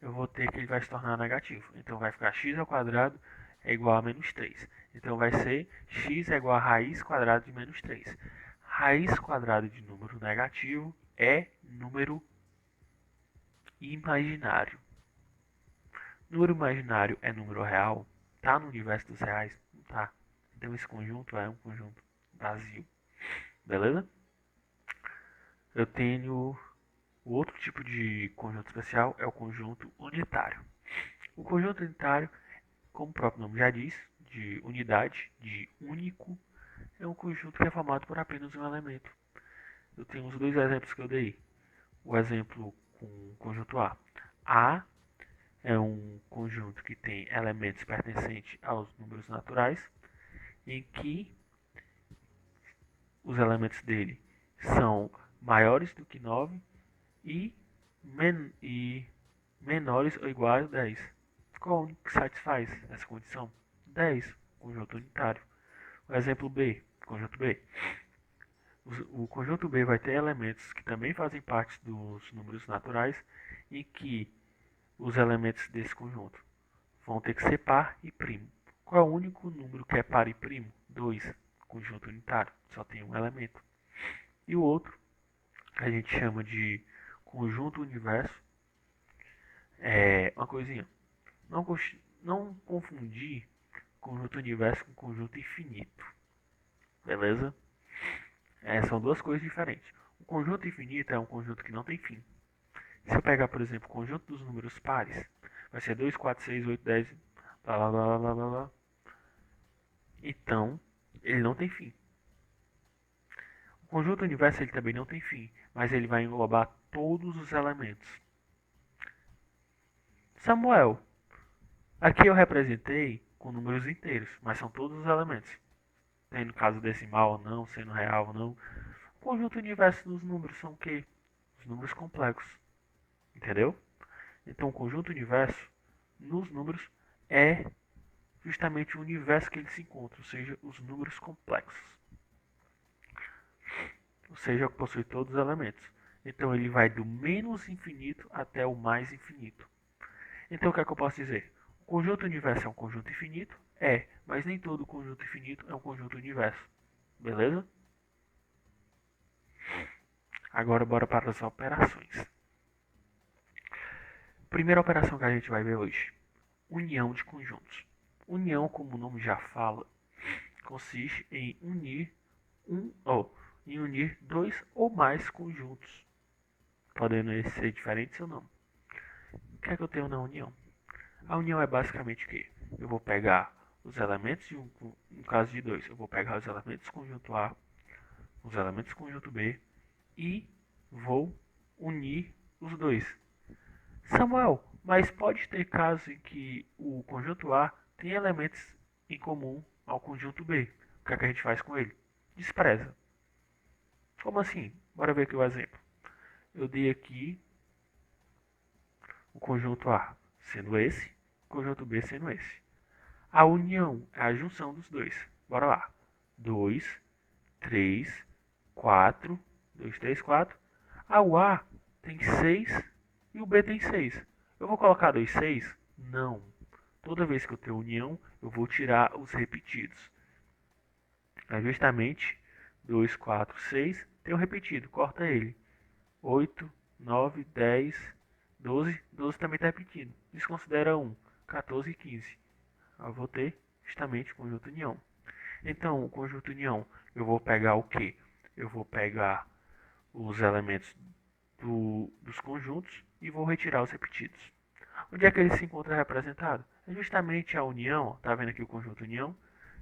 eu vou ter que ele vai se tornar negativo. Então vai ficar x ao quadrado é igual a menos 3. Então vai ser x é igual a raiz quadrada de menos 3. Raiz quadrada de número negativo é número imaginário. Número imaginário é número real? Tá no universo dos reais? Não tá. Então esse conjunto é um conjunto vazio. Beleza? Eu tenho o outro tipo de conjunto especial, é o conjunto unitário. O conjunto unitário, como o próprio nome já diz, de unidade, de único, é um conjunto que é formado por apenas um elemento. Eu tenho os dois exemplos que eu dei. O exemplo com o conjunto A. A é um conjunto que tem elementos pertencentes aos números naturais, em que os elementos dele são maiores do que 9 e menores ou iguais a 10. Qual que satisfaz essa condição? 10, conjunto unitário. O exemplo B, conjunto B. O conjunto B vai ter elementos que também fazem parte dos números naturais e que os elementos desse conjunto vão ter que ser par e primo. Qual é o único número que é par e primo? 2. Conjunto unitário, só tem um elemento. E o outro, que a gente chama de conjunto universo, é uma coisinha. Não confundir conjunto universo com conjunto infinito. Beleza? São duas coisas diferentes. O conjunto infinito é um conjunto que não tem fim. Se eu pegar, por exemplo, o conjunto dos números pares, vai ser 2, 4, 6, 8, 10, blá blá blá blá blá blá. Então, ele não tem fim. O conjunto universo ele também não tem fim, mas ele vai englobar todos os elementos. Samuel, aqui eu representei com números inteiros, mas são todos os elementos. Tendo caso decimal ou não, sendo real ou não. O conjunto universo dos números são o quê? Os números complexos. Entendeu? Então o conjunto universo nos números é justamente o universo que ele se encontra, ou seja, os números complexos. Ou seja, possui todos os elementos. Então ele vai do menos infinito até o mais infinito. Então o que é que eu posso dizer? O conjunto universo é um conjunto infinito? É, mas nem todo conjunto infinito é um conjunto universo. Beleza? Agora bora para as operações. Primeira operação que a gente vai ver hoje: união de conjuntos. União, como o nome já fala, consiste em unir dois ou mais conjuntos, podendo ser diferentes ou não. O que é que eu tenho na união? A união é basicamente o quê? Eu vou pegar os elementos de no caso de dois, eu vou pegar os elementos do conjunto A, os elementos do conjunto B e vou unir os dois. Samuel, mas pode ter caso em que o conjunto A tem elementos em comum ao conjunto B. O que é que a gente faz com ele? Despreza. Como assim? Bora ver aqui o exemplo. Eu dei aqui o conjunto A sendo esse, o conjunto B sendo esse. A união é a junção dos dois. Bora lá. 2, 3, 4, 2, 3, 4. O A tem 6 e o B tem 6. Eu vou colocar 2, 6? Não. Toda vez que eu tenho união, eu vou tirar os repetidos. É justamente 2, 4, 6. Tem um repetido, corta ele. 8, 9, 10, 12. 12 também está repetido. Desconsidera 1, 14 e 15. Eu vou ter justamente o conjunto união. Então, o conjunto união, eu vou pegar o que? Eu vou pegar os elementos dos conjuntos e vou retirar os repetidos. Onde é que ele se encontra representado? É justamente a união, tá vendo aqui o conjunto união?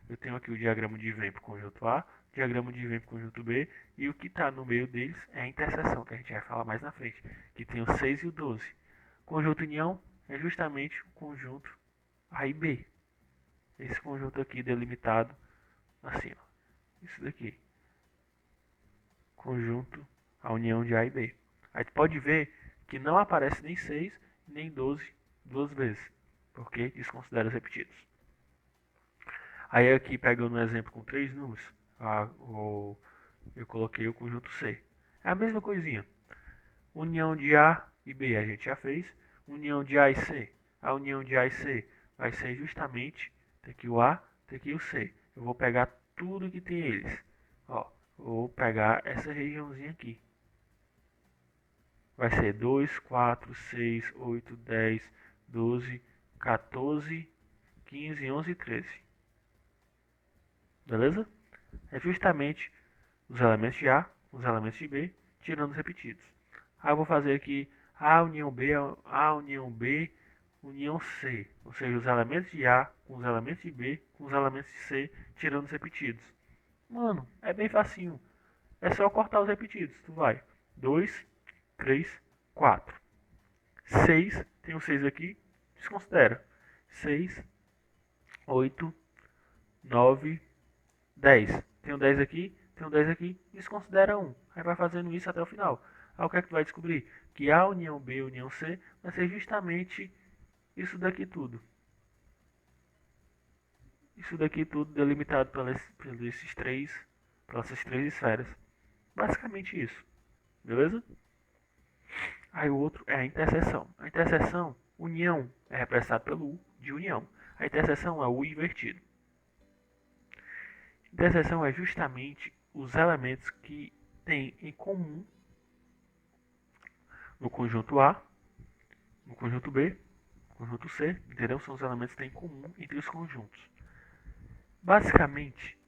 Eu tenho aqui o diagrama de Venn para o conjunto A, o diagrama de Venn para o conjunto B, e o que está no meio deles é a interseção, que a gente vai falar mais na frente, que tem o 6 e o 12. Conjunto união é justamente o conjunto A e B. Esse conjunto aqui delimitado assim, ó. Isso daqui. Conjunto, a união de A e B. Aí tu pode ver que não aparece nem 6 nem 12 duas vezes, porque desconsidera os repetidos. Aí aqui pegando um exemplo com 3 números, eu coloquei o conjunto C. É a mesma coisinha. União de A e B a gente já fez. União de A e C. A união de A e C vai ser justamente, tem aqui o A, tem aqui o C. Eu vou pegar tudo que tem eles. Ó, vou pegar essa regiãozinha aqui. Vai ser 2, 4, 6, 8, 10, 12, 14, 15, 11 e 13. Beleza? É justamente os elementos de A com os elementos de B, tirando os repetidos. Aí eu vou fazer aqui A união B, A união B, união C. Ou seja, os elementos de A com os elementos de B, com os elementos de C, tirando os repetidos. Mano, é bem facinho. É só cortar os repetidos. Tu vai 2, 3, 4. 6, tem um 6 aqui, desconsidera. 6, 8, 9, 10. Tem um 10 aqui, tem um 10 aqui, desconsidera 1. Aí vai fazendo isso até o final. Aí o que é que tu vai descobrir? Que A união B e união C vai ser justamente isso daqui tudo. Isso daqui tudo delimitado pelas essas três esferas. Basicamente isso, beleza? Aí o outro é a interseção. A interseção, união, é representado pelo U de união. A interseção é o U invertido. Interseção é justamente os elementos que têm em comum no conjunto A, no conjunto B, no conjunto C, entendeu? São os elementos que têm em comum entre os conjuntos. Basicamente,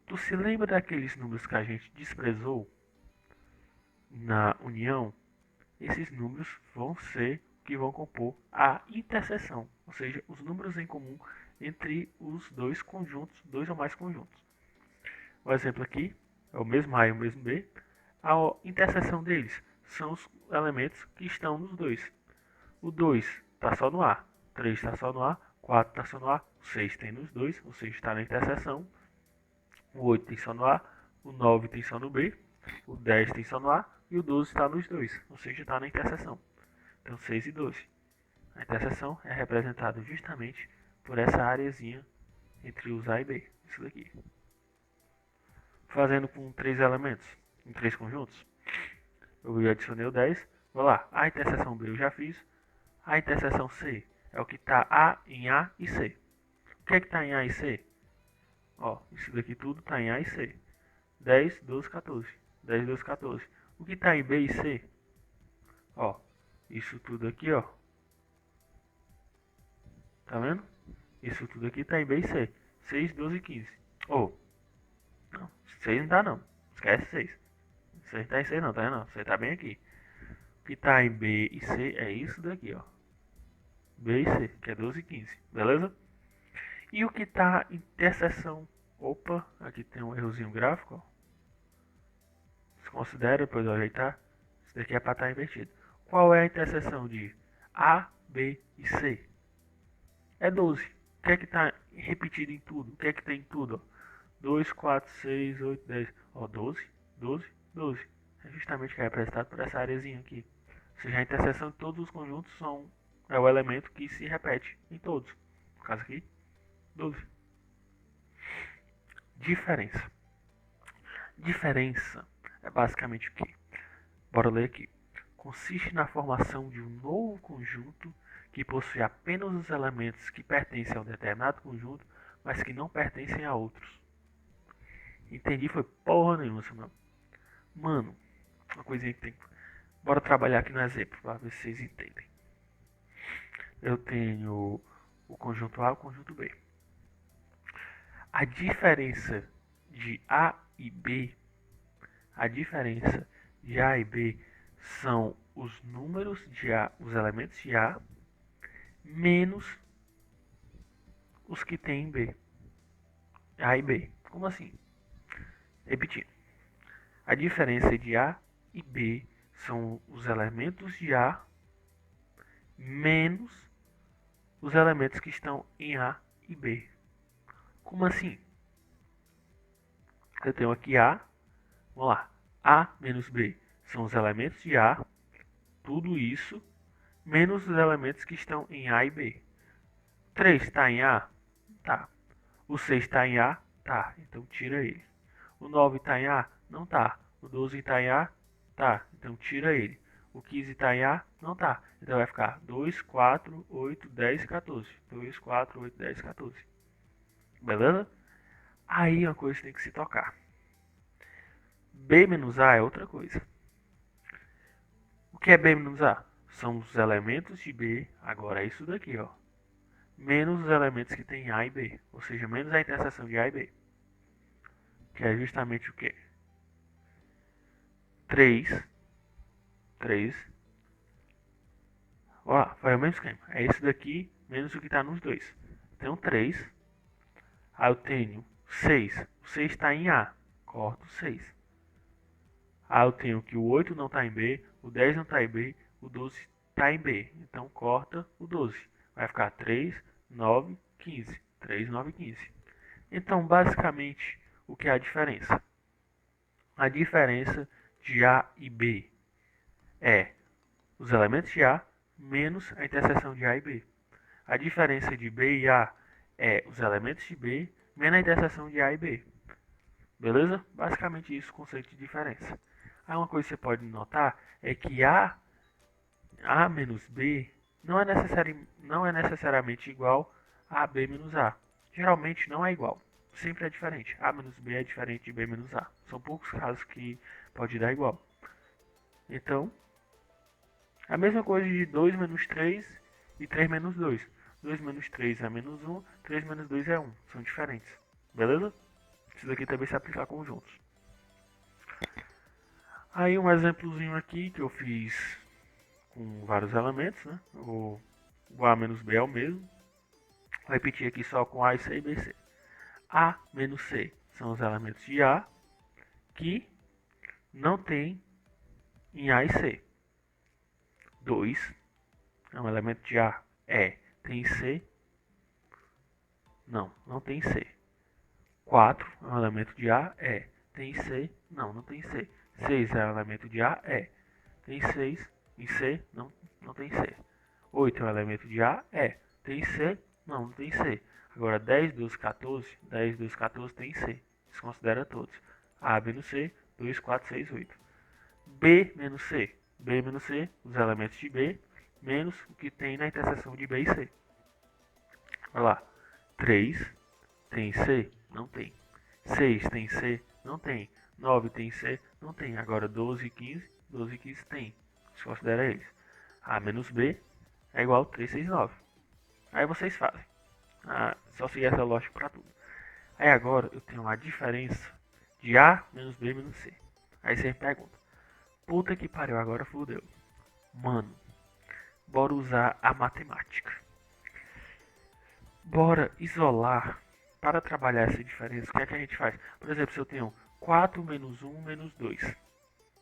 tu se lembra daqueles números que a gente desprezou na união? Esses números vão ser o que vão compor a interseção, ou seja, os números em comum entre os dois conjuntos, dois ou mais conjuntos. O exemplo aqui é o mesmo A e o mesmo B. A interseção deles são os elementos que estão nos dois. O 2 está só no A, 3 está só no A, 4 está só no A, o 6 tem nos dois, ou seja, está na interseção. O 8 tem só no A, o 9 tem só no B, o 10 tem só no A e o 12 está nos dois, ou seja, está na interseção. Então 6 e 12. A interseção é representada justamente por essa areazinha entre os A e B, isso daqui. Fazendo com 3 elementos, em 3 conjuntos, eu adicionei o 10, vou lá, a interseção B eu já fiz, a interseção C é o que está em A e C. O que é que está em A e C? Ó, isso daqui tudo está em A e C. 10, 12, 14. 10, 12, 14. O que está em B e C? Ó, isso tudo aqui, ó. Tá vendo? Isso tudo aqui está em B e C. 6, 12 e 15. Ou, não, 6 não dá não. Esquece 6. 6 tá em 6 não, tá vendo? Você tá bem aqui. O que está em B e C é isso daqui, ó. B e C, que é 12 e 15. Beleza? E o que está em interseção? Opa, aqui tem um errozinho gráfico, ó. Considera, depois eu ajeitar. Isso daqui é para estar invertido. Qual é a interseção de A, B e C? É 12. O que é que está repetido em tudo? O que é que tem em tudo? 2, 4, 6, 8, 10. Ó, 12, 12, 12. É justamente que é representado por essa areazinha aqui. Ou seja, a interseção de todos os conjuntos é o elemento que se repete em todos. No caso aqui, 12. Diferença. Diferença é basicamente o que? Bora ler aqui. Consiste na formação de um novo conjunto que possui apenas os elementos que pertencem a um determinado conjunto, mas que não pertencem a outros. Entendi, foi porra nenhuma, Samuel. Mano, uma coisinha que tem. Bora trabalhar aqui no exemplo, para ver se vocês entendem. Eu tenho o conjunto A e o conjunto B. A diferença de A e B, a diferença de A e B são os números de A, os elementos de A, menos os que tem em B. A e B. Como assim? Repetindo. A diferença de A e B são os elementos de A menos os elementos que estão em A e B. Como assim? Eu tenho aqui A, vamos lá, A menos B são os elementos de A, tudo isso, menos os elementos que estão em A e B. 3 está em A? Tá. O 6 está em A? Tá. Então tira ele. O 9 está em A? Não tá. O 12 está em A? Tá. Então tira ele. O 15 está em A? Não tá. Então vai ficar 2, 4, 8, 10 e 14. 2, 4, 8, 10 e 14. Beleza? Aí uma coisa tem que se tocar. B menos A é outra coisa. O que é B menos A? São os elementos de B, agora é isso daqui, ó. Menos os elementos que tem A e B. Ou seja, menos a interseção de A e B. Que é justamente o que? 3. 3. Ó, faz o mesmo esquema. É esse daqui, menos o que está nos dois. Então 3. Aí eu tenho 6. O 6 está em A. Corto 6. Aí eu tenho que o 8 não está em B, o 10 não está em B, o 12 está em B. Então corta o 12. Vai ficar 3, 9, 15. 3, 9, 15. Então, basicamente, o que é a diferença? A diferença de A e B é os elementos de A menos a interseção de A e B. A diferença de B e A é os elementos de B menos a interseção de A e B. Beleza? Basicamente isso, o conceito de diferença. Aí uma coisa que você pode notar é que A menos B não é necessariamente igual a B menos A. Geralmente não é igual. Sempre é diferente. A menos B é diferente de B menos A. São poucos casos que pode dar igual. Então, a mesma coisa de 2 menos 3 e 3 menos 2. 2 menos 3 é menos 1, 3 menos 2 é 1. São diferentes. Beleza? Isso daqui também se aplica a conjuntos. Aí um exemplozinho aqui que eu fiz com vários elementos, né? O A menos B é o mesmo. Vou repetir aqui só com A e C e B e C. A menos C são os elementos de A que não tem em A e C. 2 é um elemento de A, tem C? Não tem C. 4 é um elemento de A, tem C? Não tem C. 6 é um elemento de A, tem 6 em C? Não tem C. 8 é um elemento de A, tem C? Não tem C. Agora 10, 12, 14, 10, 12, 14 tem C. Desconsidera todos. A menos C, 2, 4, 6, 8. B menos C. B menos C, os elementos de B, menos o que tem na interseção de B e C. Olha lá. 3 tem C? Não tem. 6 tem C? Não tem. 9 tem C? Não tem. Agora 12 e 15, 12 e 15 tem. Desconsidera eles. A menos B é igual a 3, 6, 9. Aí vocês fazem. Só seguir essa lógica para tudo. Aí agora eu tenho a diferença de A menos B menos C. Aí você me pergunta, puta que pariu, agora fudeu. Mano, bora usar a matemática. Bora isolar para trabalhar essa diferença. O que é que a gente faz? Por exemplo, se eu tenho 4 menos 1 menos 2.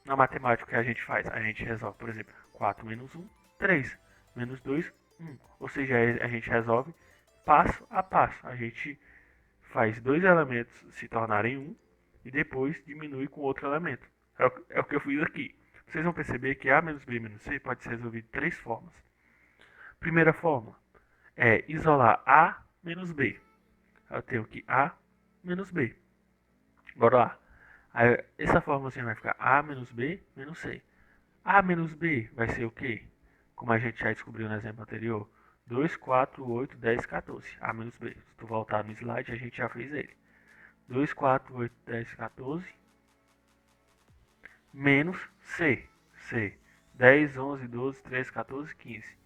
Na matemática, o que a gente faz? A gente resolve, por exemplo, 4 menos 1, 3. Menos 2, 1. Ou seja, a gente resolve passo a passo. A gente faz dois elementos se tornarem um e depois diminui com outro elemento. É o que eu fiz aqui. Vocês vão perceber que A menos B menos C pode ser resolvido de três formas. Primeira forma é isolar A menos B. Eu tenho que A menos B. Bora lá. Aí, essa fórmula assim vai ficar A menos B menos C. A menos B vai ser o quê? Como a gente já descobriu no exemplo anterior. 2, 4, 8, 10, 14. A menos B. Se tu voltar no slide, a gente já fez ele. 2, 4, 8, 10, 14. Menos C. C. 10, 11, 12, 13, 14, 15.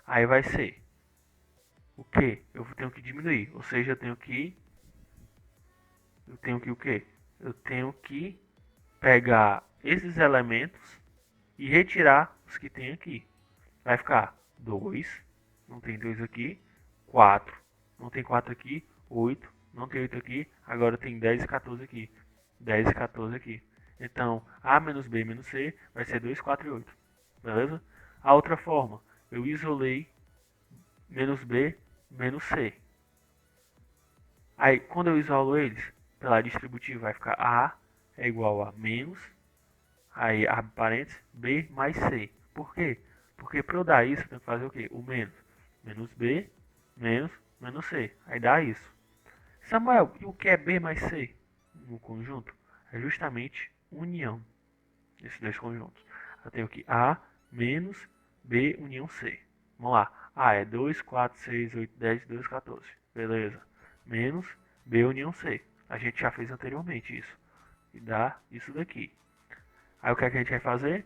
Aí vai ser o que? Eu tenho que diminuir. Ou seja, eu tenho que o quê? Eu tenho que pegar esses elementos e retirar os que tem aqui. Vai ficar 2, não tem 2 aqui, 4, não tem 4 aqui, 8, não tem 8 aqui, agora tem 10 e 14 aqui. 10 e 14 aqui. Então, A menos B menos C vai ser 2, 4 e 8. Beleza? A outra forma, eu isolei menos B menos C. Aí, quando eu isolo eles, pela distributiva vai ficar A é igual a menos, aí abre parênteses, B mais C. Por quê? Porque para eu dar isso, eu tenho que fazer o quê? O menos. Menos B, menos C. Aí dá isso. Samuel, e o que é B mais C no conjunto? É justamente união desses dois conjuntos. Eu tenho que A menos B união C. Vamos lá. A é 2, 4, 6, 8, 10, 12, 14. Beleza. Menos B união C. A gente já fez anteriormente isso. E dá isso daqui. Aí o que, é que a gente vai fazer?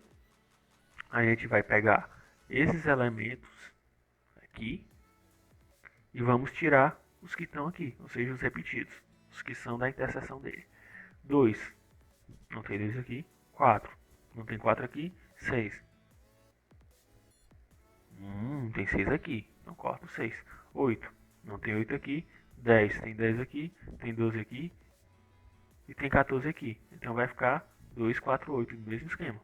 A gente vai pegar esses elementos aqui e vamos tirar os que estão aqui, ou seja, os repetidos, os que são da interseção dele. 2, não tem 2 aqui. 4, não tem 4 aqui. 6, tem 6 aqui, então corto 6. 8, não tem 8 aqui. 10, tem 10 aqui, tem 12 aqui e tem 14 aqui. Então vai ficar 2, 4, 8, no mesmo esquema.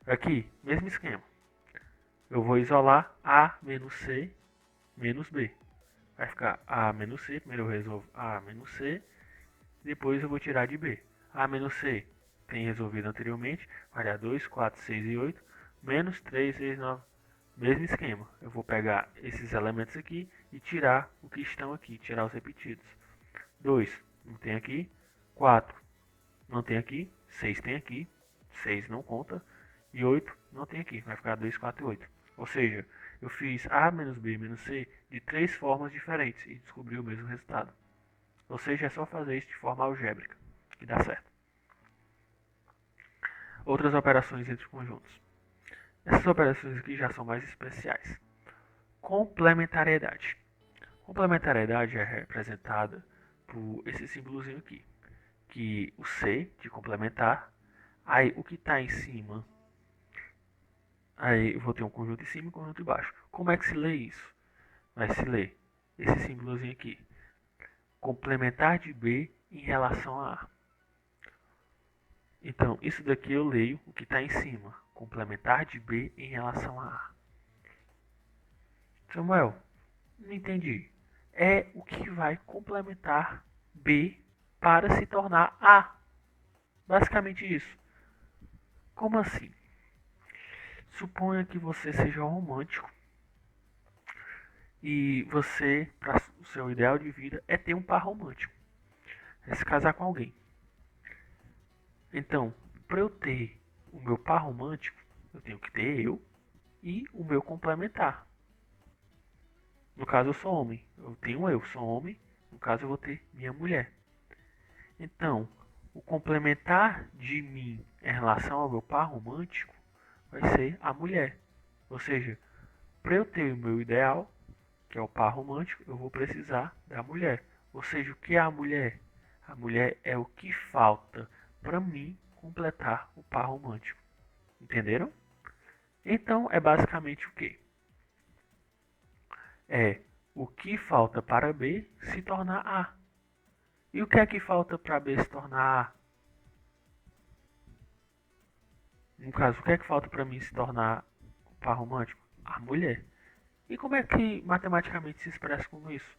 Aqui, mesmo esquema. Eu vou isolar A menos C menos B. Vai ficar A menos C, primeiro eu resolvo A menos C, depois eu vou tirar de B. A menos C tem resolvido anteriormente, vai dar 2, 4, 6 e 8, menos 3, 6, 9, mesmo esquema. Eu vou pegar esses elementos aqui e tirar o que estão aqui, tirar os repetidos. 2, não tem aqui. 4, não tem aqui. 6 tem aqui. 6 não conta, e 8 não tem aqui, vai ficar 2, 4 e 8. Ou seja, eu fiz A menos B menos C de 3 formas diferentes e descobri o mesmo resultado. Ou seja, é só fazer isso de forma algébrica, que dá certo. Outras operações entre conjuntos. Essas operações aqui já são mais especiais. Complementariedade. Complementariedade é representada por esse símbolozinho aqui, que o C de complementar, aí o que está em cima, aí eu vou ter um conjunto em cima e um conjunto embaixo. Como é que se lê isso? Vai se ler esse símbolozinho aqui, complementar de B em relação a A. Então, isso daqui eu leio o que está em cima, complementar de B em relação a A. Samuel, não entendi. É o que vai complementar B para se tornar A. Basicamente isso. Como assim? Suponha que você seja romântico e você, para o seu ideal de vida, é ter um par romântico, é se casar com alguém. Então, para eu ter o meu par romântico, eu tenho que ter eu e o meu complementar. No caso, eu sou homem, eu tenho eu, sou homem, no caso, eu vou ter minha mulher. Então, o complementar de mim em relação ao meu par romântico vai ser a mulher. Ou seja, para eu ter o meu ideal, que é o par romântico, eu vou precisar da mulher. Ou seja, o que é a mulher? A mulher é o que falta para mim completar o par romântico. Entenderam? Então, é basicamente o que? É o que falta para B se tornar A. E o que é que falta para B se tornar A? No caso, o que é que falta para mim se tornar o par romântico? A mulher. E como é que matematicamente se expressa como isso?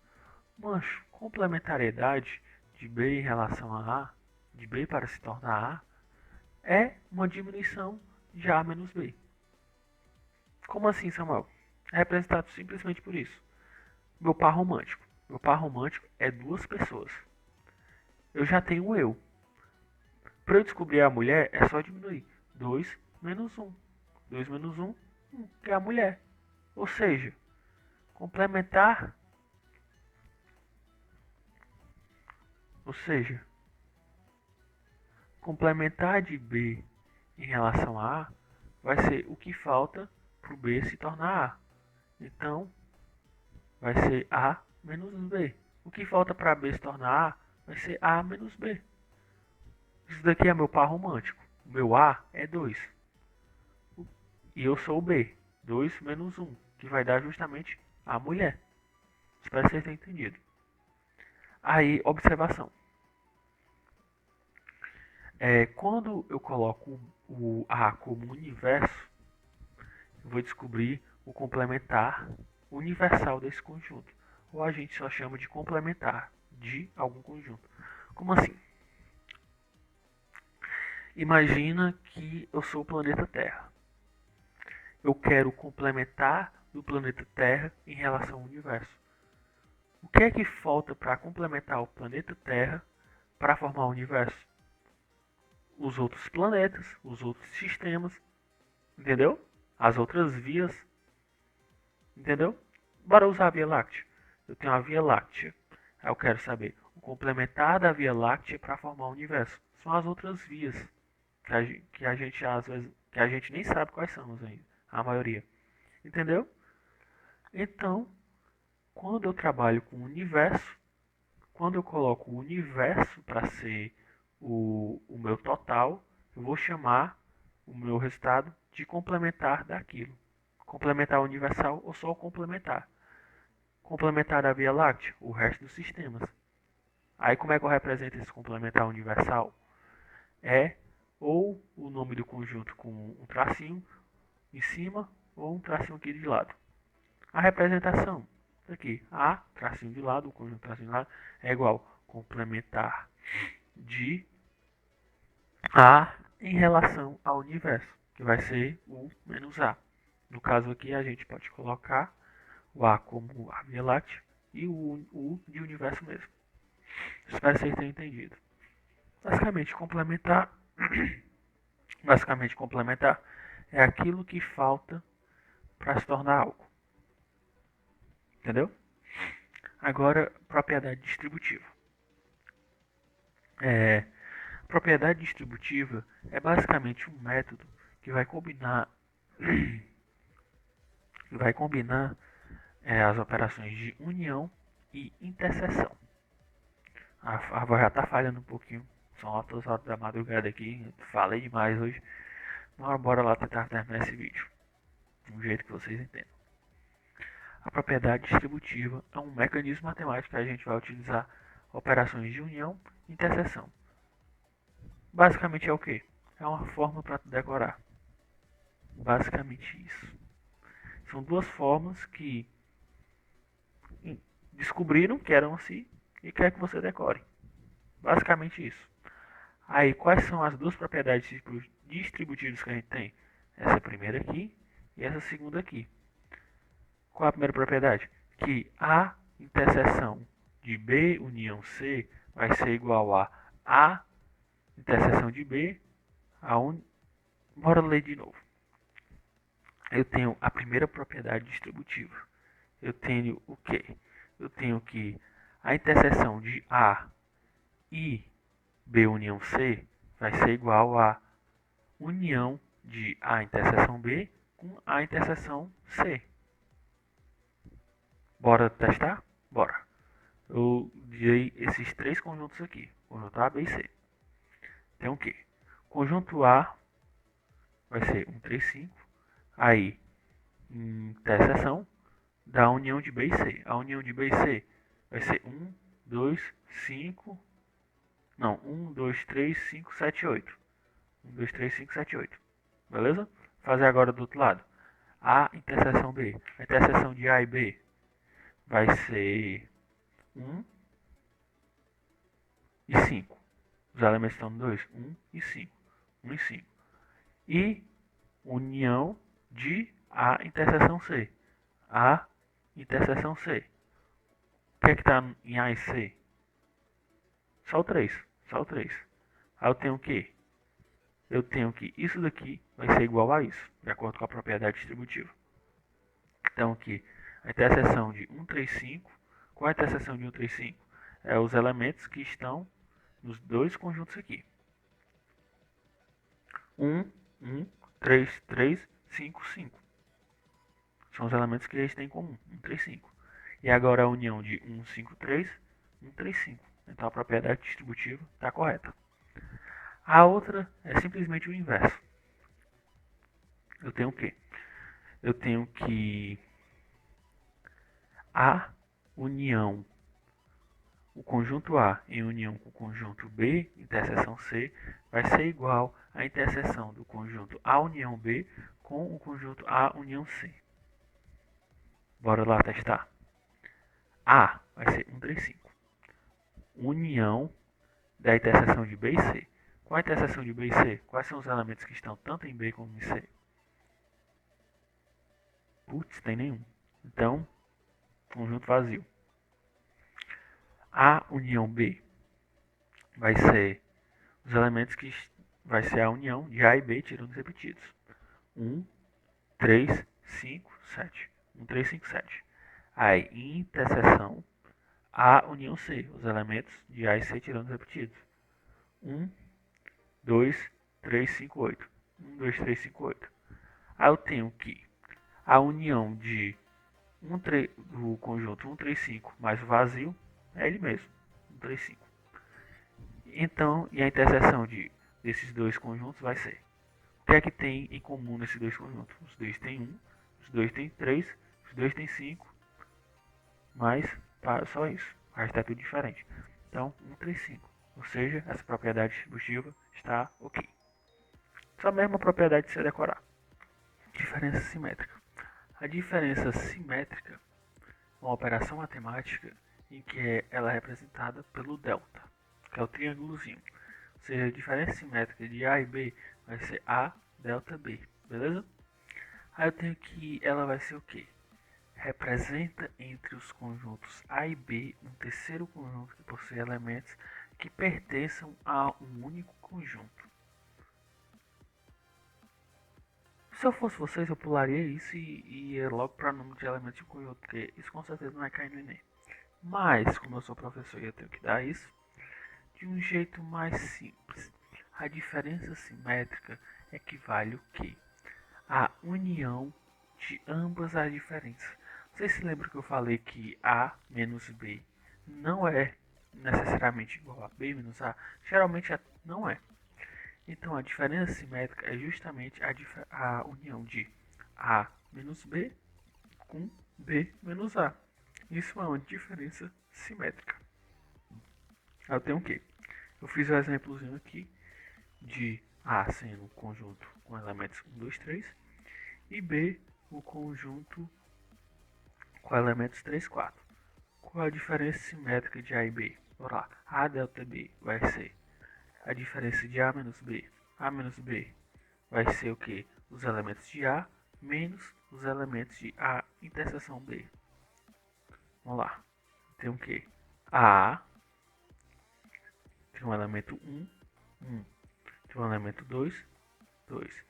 Mancho, complementariedade de B em relação a A, de B para se tornar A, é uma diminuição de A menos B. Como assim, Samuel? É representado simplesmente por isso. Meu par romântico. Meu par romântico é duas pessoas. Eu já tenho um eu. Para eu descobrir a mulher, é só diminuir. 2 menos 1. 2 menos 1, 1, que é a mulher. Ou seja, complementar. Ou seja, complementar de B em relação a A vai ser o que falta para o B se tornar A. Então, vai ser A menos B. O que falta para B se tornar A vai ser A menos B. Isso daqui é meu par romântico. O meu A é 2. E eu sou o B. 2 menos 1, que vai dar justamente a mulher. Espero que vocês tenham entendido. Aí, observação. Quando eu coloco o A como universo, eu vou descobrir o complementar universal desse conjunto. Ou a gente só chama de complementar de algum conjunto. Como assim? Imagina que eu sou o planeta Terra. Eu quero complementar do planeta Terra em relação ao universo. O que é que falta para complementar o planeta Terra para formar o universo? Os outros planetas, os outros sistemas, entendeu? As outras vias, entendeu? Bora usar a Via Láctea. Eu tenho a Via Láctea. Aí eu quero saber o complementar da Via Láctea para formar o universo. São as outras vias que a gente às vezes que a gente nem sabe quais são ainda, a maioria. Entendeu? Então, quando eu trabalho com o universo, quando eu coloco o universo para ser o meu total, eu vou chamar o meu resultado de complementar daquilo. Complementar universal ou só o complementar. Complementar da Via Láctea, o resto dos sistemas. Aí como é que eu represento esse complementar universal? É ou o nome do conjunto com um tracinho em cima ou um tracinho aqui de lado. A representação aqui, A, tracinho de lado, o conjunto tracinho de lado, é igual complementar de A em relação ao universo, que vai ser o menos A. No caso aqui, a gente pode colocar o A como a Via Láctea e o U de universo mesmo. Espero que vocês tenham entendido. Basicamente, complementar Basicamente, complementar é aquilo que falta para se tornar algo. Entendeu? Agora, propriedade distributiva. Propriedade distributiva é basicamente um método que vai combinar as operações de união e interseção. A voz já está falhando um pouquinho. São altas horas da madrugada aqui. Falei demais hoje. Mas bora lá tentar terminar esse vídeo. De um jeito que vocês entendam. A propriedade distributiva é um mecanismo matemático que a gente vai utilizar operações de união e interseção. Basicamente é o que? É uma forma para decorar. Basicamente isso. São duas formas que descobriram que eram assim e quer que você decore. Basicamente isso. Aí, quais são as duas propriedades distributivas que a gente tem? Essa primeira aqui e essa segunda aqui. Qual é a primeira propriedade? Que a interseção de B união C vai ser igual a interseção de B a Bora ler de novo. Eu tenho a primeira propriedade distributiva. Eu tenho o quê? Eu tenho que a interseção de A e B união C vai ser igual a união de A interseção B com A interseção C. Bora testar? Bora. Eu dei esses três conjuntos aqui. Conjunto A, B e C. Tem o quê? Conjunto A vai ser 1, 3, 5. Aí, interseção da união de B e C. A união de B e C vai ser 1, 2, 5. Não, 1, 2, 3, 5, 7, 8. 1, 2, 3, 5, 7, 8. Beleza? Fazer agora do outro lado. A interseção B. A interseção de A e B vai ser 1 e 5. Os elementos estão no 2. 1 e 5. 1 e 5. E união de A interseção C. A interseção C. O que é que está em A e C? Só o 3. Só o 3. Aí eu tenho o quê? Eu tenho que isso daqui vai ser igual a isso, de acordo com a propriedade distributiva. Então aqui, a interseção de 1, 3, 5. Qual é a interseção de 1, 3, 5? É os elementos que estão nos dois conjuntos aqui. 1, 1, 3, 3, 5, 5. São os elementos que eles têm em comum. 1, 3, 5. E agora a união de 1, 5, 3, 1, 3, 5. Então a propriedade distributiva está correta. A outra é simplesmente o inverso. Eu tenho o quê? Eu tenho que a união, o conjunto A em união com o conjunto B, interseção C, vai ser igual à interseção do conjunto A união B com o conjunto A união C. Bora lá testar. A vai ser 1, 3, 5. União da interseção de B e C. Qual a interseção de B e C? Quais são os elementos que estão tanto em B como em C? Putz, tem nenhum. Então, conjunto vazio. A união B vai ser os elementos que vai ser a união de A e B tirando os repetidos. 1, 3, 5, 7. 1, 3, 5, 7. Aí, interseção A união C, os elementos de A e C tirando os repetidos. 1, 2, 3, 5, 8. 1, 2, 3, 5, 8. Aí eu tenho que a união de do conjunto 1, 3, 5 mais o vazio é ele mesmo, 1, 3, 5. Então, e a interseção desses dois conjuntos vai ser: o que é que tem em comum nesses dois conjuntos? Os dois têm 1, os dois têm 3, os dois têm 5, mas só isso. O resto é tudo diferente. Então, 1, 3, 5. Ou seja, essa propriedade distributiva está ok. Só a mesma propriedade de se decorar. Diferença simétrica. A diferença simétrica é uma operação matemática em que ela é representada pelo delta, que é o triângulozinho. Ou seja, a diferença simétrica de A e B vai ser A delta B, beleza? Aí eu tenho que ela vai ser o quê? Representa entre os conjuntos A e B um terceiro conjunto que possui elementos que pertençam a um único conjunto. Se eu fosse vocês, eu pularia isso e ia logo para o número de elementos de um conjunto, porque isso com certeza não vai cair no Enem. Mas, como eu sou professor e eu tenho que dar isso de um jeito mais simples. A diferença simétrica equivale o quê? A união de ambas as diferenças. Vocês se lembram que eu falei que A menos B não é necessariamente igual a B menos A? Geralmente não é. Então a diferença simétrica é justamente a união de A menos B com B menos A. Isso é uma diferença simétrica. Eu tenho o quê? Eu fiz um exemplozinho aqui de A sendo um conjunto com elementos 1, 2, 3 e B o conjunto com elementos 3, 4. Qual a diferença simétrica de A e B? Bora lá. A delta B vai ser a diferença de A menos B. A menos B vai ser o que? Os elementos de A menos os elementos de A interseção B. Vamos lá. Tem o que? A tem um elemento 1, 1. Tem um elemento 2, 2.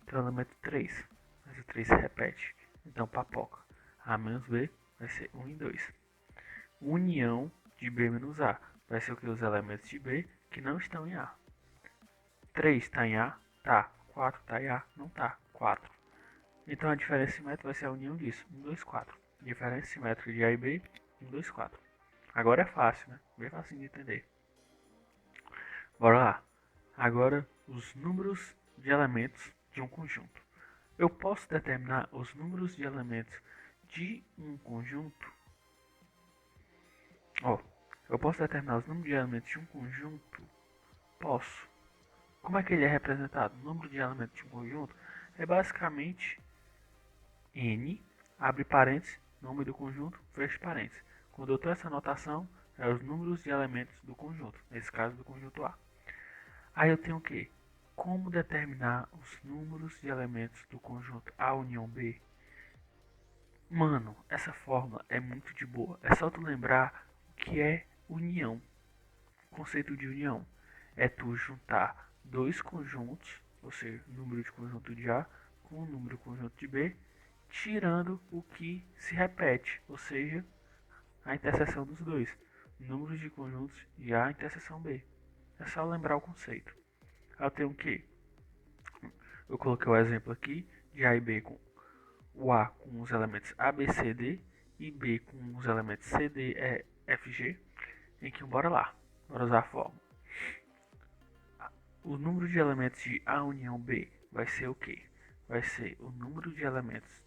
Tem um elemento 3. Mas o 3 se repete. Então papoca. A menos B vai ser 1 e 2. União de B menos A vai ser o que? Os elementos de B que não estão em A. 3 está em A? Tá. 4 está em A? Não tá. 4. Então a diferença simétrica vai ser a união disso. 1, 2, 4. Diferença simétrica de A e B, 1, 2, 4. Agora é fácil, né? Bem fácil de entender. Bora lá. Agora, os números de elementos de um conjunto. Eu posso determinar os números de elementos de um conjunto. Eu posso determinar os números de elementos de um conjunto? Posso. Como é que ele é representado? O número de elementos de um conjunto é basicamente n, abre parênteses, nome do conjunto, fecha parênteses. Quando eu tenho essa notação, é os números de elementos do conjunto, nesse caso do conjunto A. Aí eu tenho o quê? Como determinar os números de elementos do conjunto A união B? Mano, essa fórmula é muito de boa. É só tu lembrar o que é união. O conceito de união é tu juntar dois conjuntos, ou seja, o número de conjunto de A com o número de conjunto de B, tirando o que se repete, ou seja, a interseção dos dois. Números de conjuntos de A interseção B. É só lembrar o conceito. Eu tenho o que? Eu coloquei o exemplo aqui de A e B com o A com os elementos A, B, C, D e B com os elementos C, D, E, F, G. Em que bora lá, bora usar a fórmula. O número de elementos de A união B vai ser o que? Vai ser o número de elementos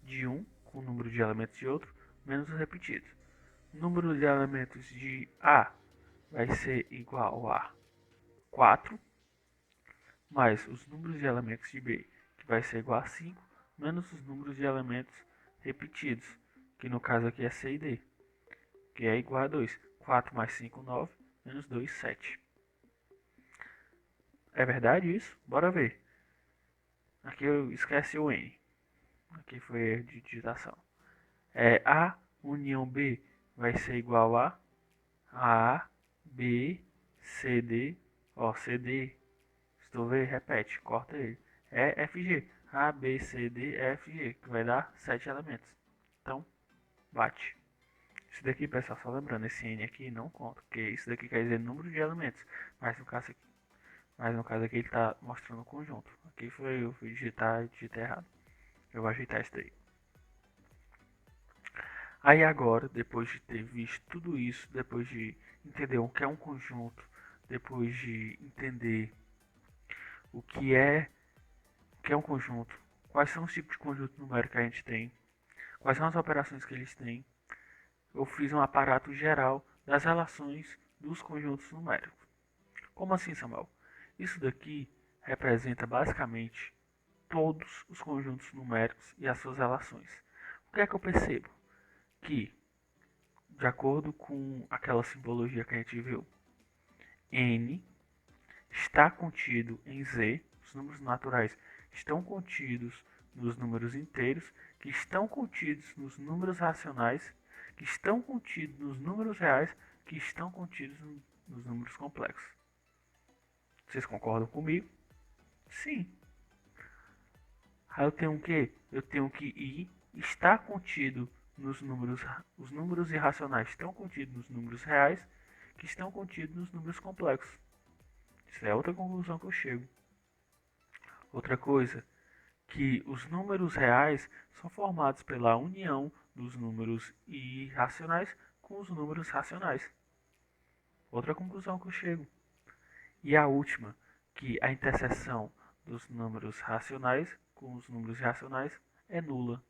de um com o número de elementos de outro menos os repetidos. O número de elementos de A vai ser igual a 4 mais os números de elementos de B, que vai ser igual a 5, menos os números de elementos repetidos, que no caso aqui é C e D, que é igual a 2. 4 mais 5, 9, menos 2, 7. É verdade isso? Bora ver. Aqui eu esqueci o N. Aqui foi erro de digitação. A união B vai ser igual a B, C, D. Ó, C, D. Se tu ver, repete, corta ele. É F, G. A, B, C, D, F, G. Que vai dar 7 elementos. Então, bate. Isso daqui, pessoal, só lembrando, esse N aqui não conta. Porque isso daqui quer dizer número de elementos. Mas no caso aqui ele está mostrando o conjunto. Aqui eu fui digitei errado. Eu vou ajeitar isso daí. Aí agora, depois de ter visto tudo isso, depois de entender o que é um conjunto, depois de entender o que é um conjunto, quais são os tipos de conjunto numérico que a gente tem, quais são as operações que eles têm, eu fiz um aparato geral das relações dos conjuntos numéricos. Como assim, Samuel? Isso daqui representa basicamente todos os conjuntos numéricos e as suas relações. O que é que eu percebo? Que, de acordo com aquela simbologia que a gente viu, n está contido em z, os números naturais estão contidos nos números inteiros, que estão contidos nos números racionais, que estão contidos nos números reais, que estão contidos nos números complexos. Vocês concordam comigo? Sim. Aí eu tenho o quê? Eu tenho que I está contido nos números, os números irracionais estão contidos nos números reais, que estão contidos nos números complexos. Isso é outra conclusão que eu chego. Outra coisa, que os números reais são formados pela união dos números irracionais com os números racionais. Outra conclusão que eu chego. E a última, que a interseção dos números racionais com os números irracionais é nula.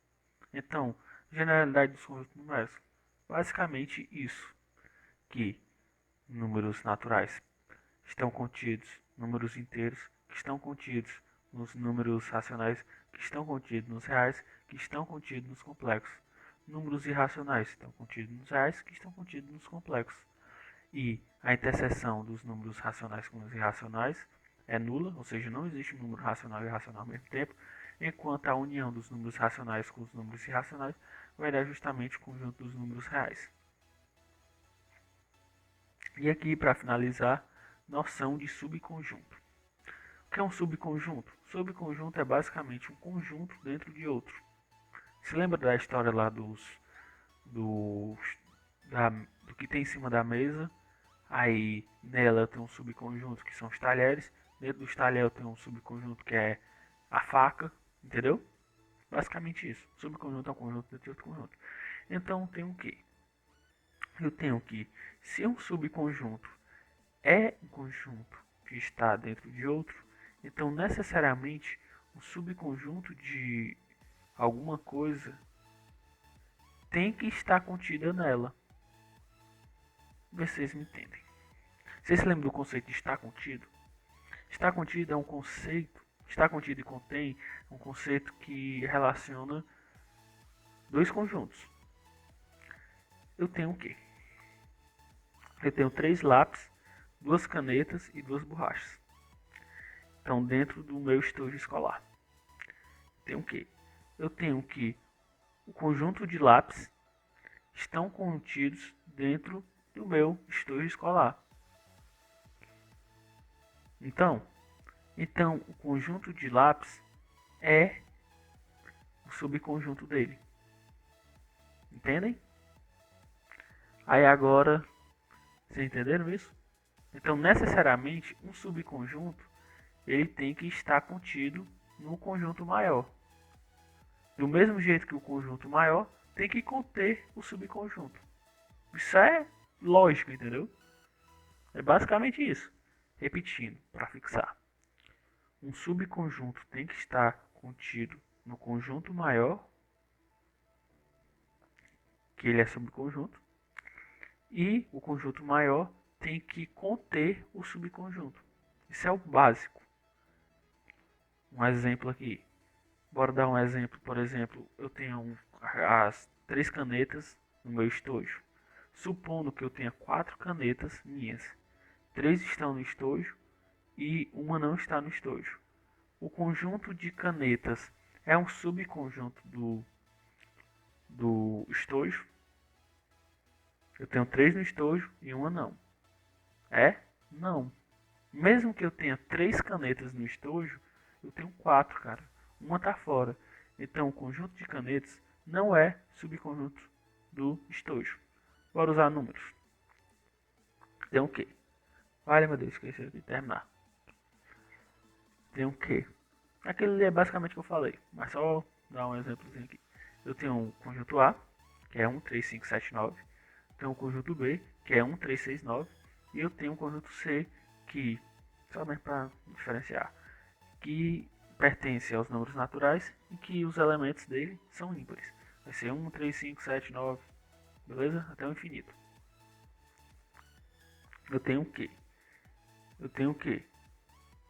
Então, generalidade dos conjuntos numéricos. Basicamente isso, que números naturais estão contidos, números inteiros que estão contidos nos números racionais, que estão contidos nos reais, que estão contidos nos complexos. Números irracionais estão contidos nos reais, que estão contidos nos complexos. E a interseção dos números racionais com os irracionais é nula, ou seja, não existe um número racional e irracional ao mesmo tempo, enquanto a união dos números racionais com os números irracionais vai dar justamente o conjunto dos números reais. E aqui, para finalizar, noção de subconjunto. O que é um subconjunto? Subconjunto é basicamente um conjunto dentro de outro. Se lembra da história lá do que tem em cima da mesa? Aí nela tem um subconjunto que são os talheres. Dentro dos talheres tem um subconjunto que é a faca. Entendeu? Basicamente isso. Subconjunto é um conjunto dentro de outro conjunto. Então tem o que? Eu tenho que, se um subconjunto é um conjunto que está dentro de outro, então necessariamente um subconjunto de alguma coisa tem que estar contida nela. Vocês me entendem. Vocês se lembram do conceito de estar contido? Estar contido é um conceito, estar contido e contém é um conceito que relaciona dois conjuntos. Eu tenho o quê? Eu tenho 3 lápis, 2 canetas e 2 borrachas. Então, dentro do meu estojo escolar. Tenho o quê? Eu tenho que o conjunto de lápis estão contidos dentro do meu estojo escolar. Então o conjunto de lápis é o subconjunto dele. Entendem? Aí agora, vocês entenderam isso? Então, necessariamente, um subconjunto ele tem que estar contido no conjunto maior. Do mesmo jeito que o conjunto maior tem que conter o subconjunto. Isso é lógico, entendeu? É basicamente isso. Repetindo, para fixar. Um subconjunto tem que estar contido no conjunto maior, que ele é subconjunto, e o conjunto maior tem que conter o subconjunto. Isso é o básico. Um exemplo aqui. Bora dar um exemplo. Por exemplo, eu tenho as 3 canetas no meu estojo. Supondo que eu tenha 4 canetas minhas. 3 estão no estojo e uma não está no estojo. O conjunto de canetas é um subconjunto do estojo. Eu tenho 3 no estojo e uma não. É? Não. Mesmo que eu tenha 3 canetas no estojo, eu tenho 4, cara. Uma tá fora. Então o conjunto de canetas não é subconjunto do estojo. Bora usar números. Tem o quê? Olha, meu Deus, esqueci de terminar. Tem o quê? Aquele ali é basicamente o que eu falei, mas só dar um exemplozinho aqui. Eu tenho um conjunto A, que é 1, 3, 5, 7, 9. Tenho um conjunto B, que é 1, 3, 6, 9. E eu tenho um conjunto C, que, somente para diferenciar, que pertence aos números naturais e que os elementos dele são ímpares. Vai ser 1, 3, 5, 7, 9, beleza? Até o infinito. Eu tenho o quê? Eu tenho o quê?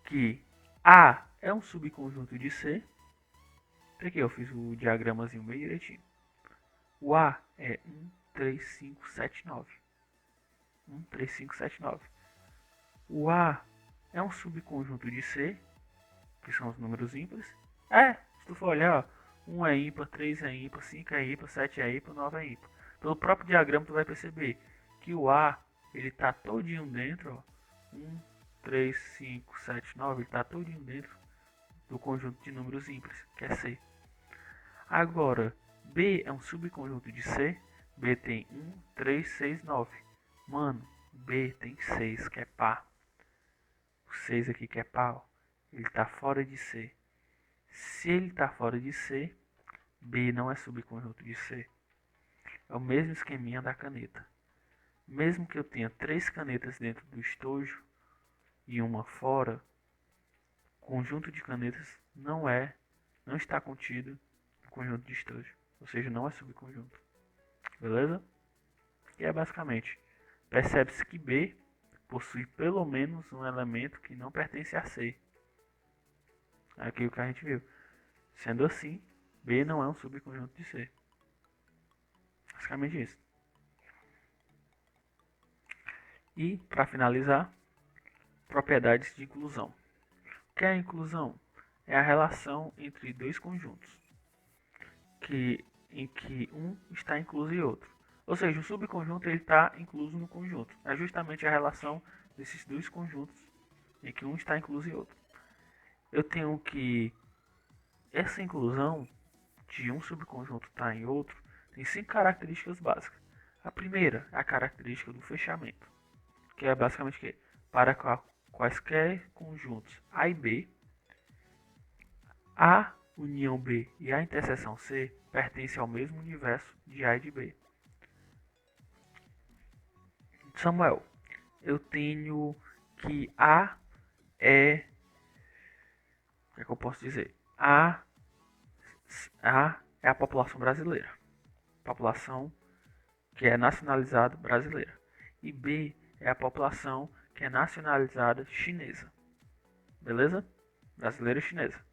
Que A é um subconjunto de C. Aqui eu fiz o diagramazinho bem direitinho. O A é 1, 3, 5, 7, 9. 1, 3, 5, 7, 9. O A é um subconjunto de C, que são os números ímpares. Se tu for olhar, ó, 1 é ímpar, 3 é ímpar, 5 é ímpar, 7 é ímpar, 9 é ímpar. Pelo próprio diagrama tu vai perceber que o A ele tá todinho dentro, ó. 1, 3, 5, 7, 9, ele tá todinho dentro do conjunto de números ímpares, que é C. Agora, B é um subconjunto de C. B tem 1, 3, 6, 9. Mano, B tem 6, que é par. O 6 aqui que é par, ele está fora de C. Se ele está fora de C, B não é subconjunto de C. É o mesmo esqueminha da caneta. Mesmo que eu tenha 3 canetas dentro do estojo e uma fora, o conjunto de canetas não está contido no conjunto de estojo. Ou seja, não é subconjunto. Beleza? E é basicamente, percebe-se que B possui pelo menos um elemento que não pertence a C. É aquilo que a gente viu. Sendo assim, B não é um subconjunto de C. Basicamente isso. E, para finalizar, propriedades de inclusão. O que é a inclusão? É a relação entre dois conjuntos, em que um está incluso em outro. Ou seja, o subconjunto está incluso no conjunto. É justamente a relação desses dois conjuntos em que um está incluso em outro. Eu tenho que essa inclusão de um subconjunto estar em outro tem 5 características básicas. A primeira é a característica do fechamento, que é basicamente que para quaisquer conjuntos A e B, A união B e a interseção C pertencem ao mesmo universo de A e de B. Samuel, eu tenho que A é... O que é que eu posso dizer? A é a população brasileira. População que é nacionalizada brasileira. E B é a população que é nacionalizada chinesa. Beleza? Brasileira e chinesa.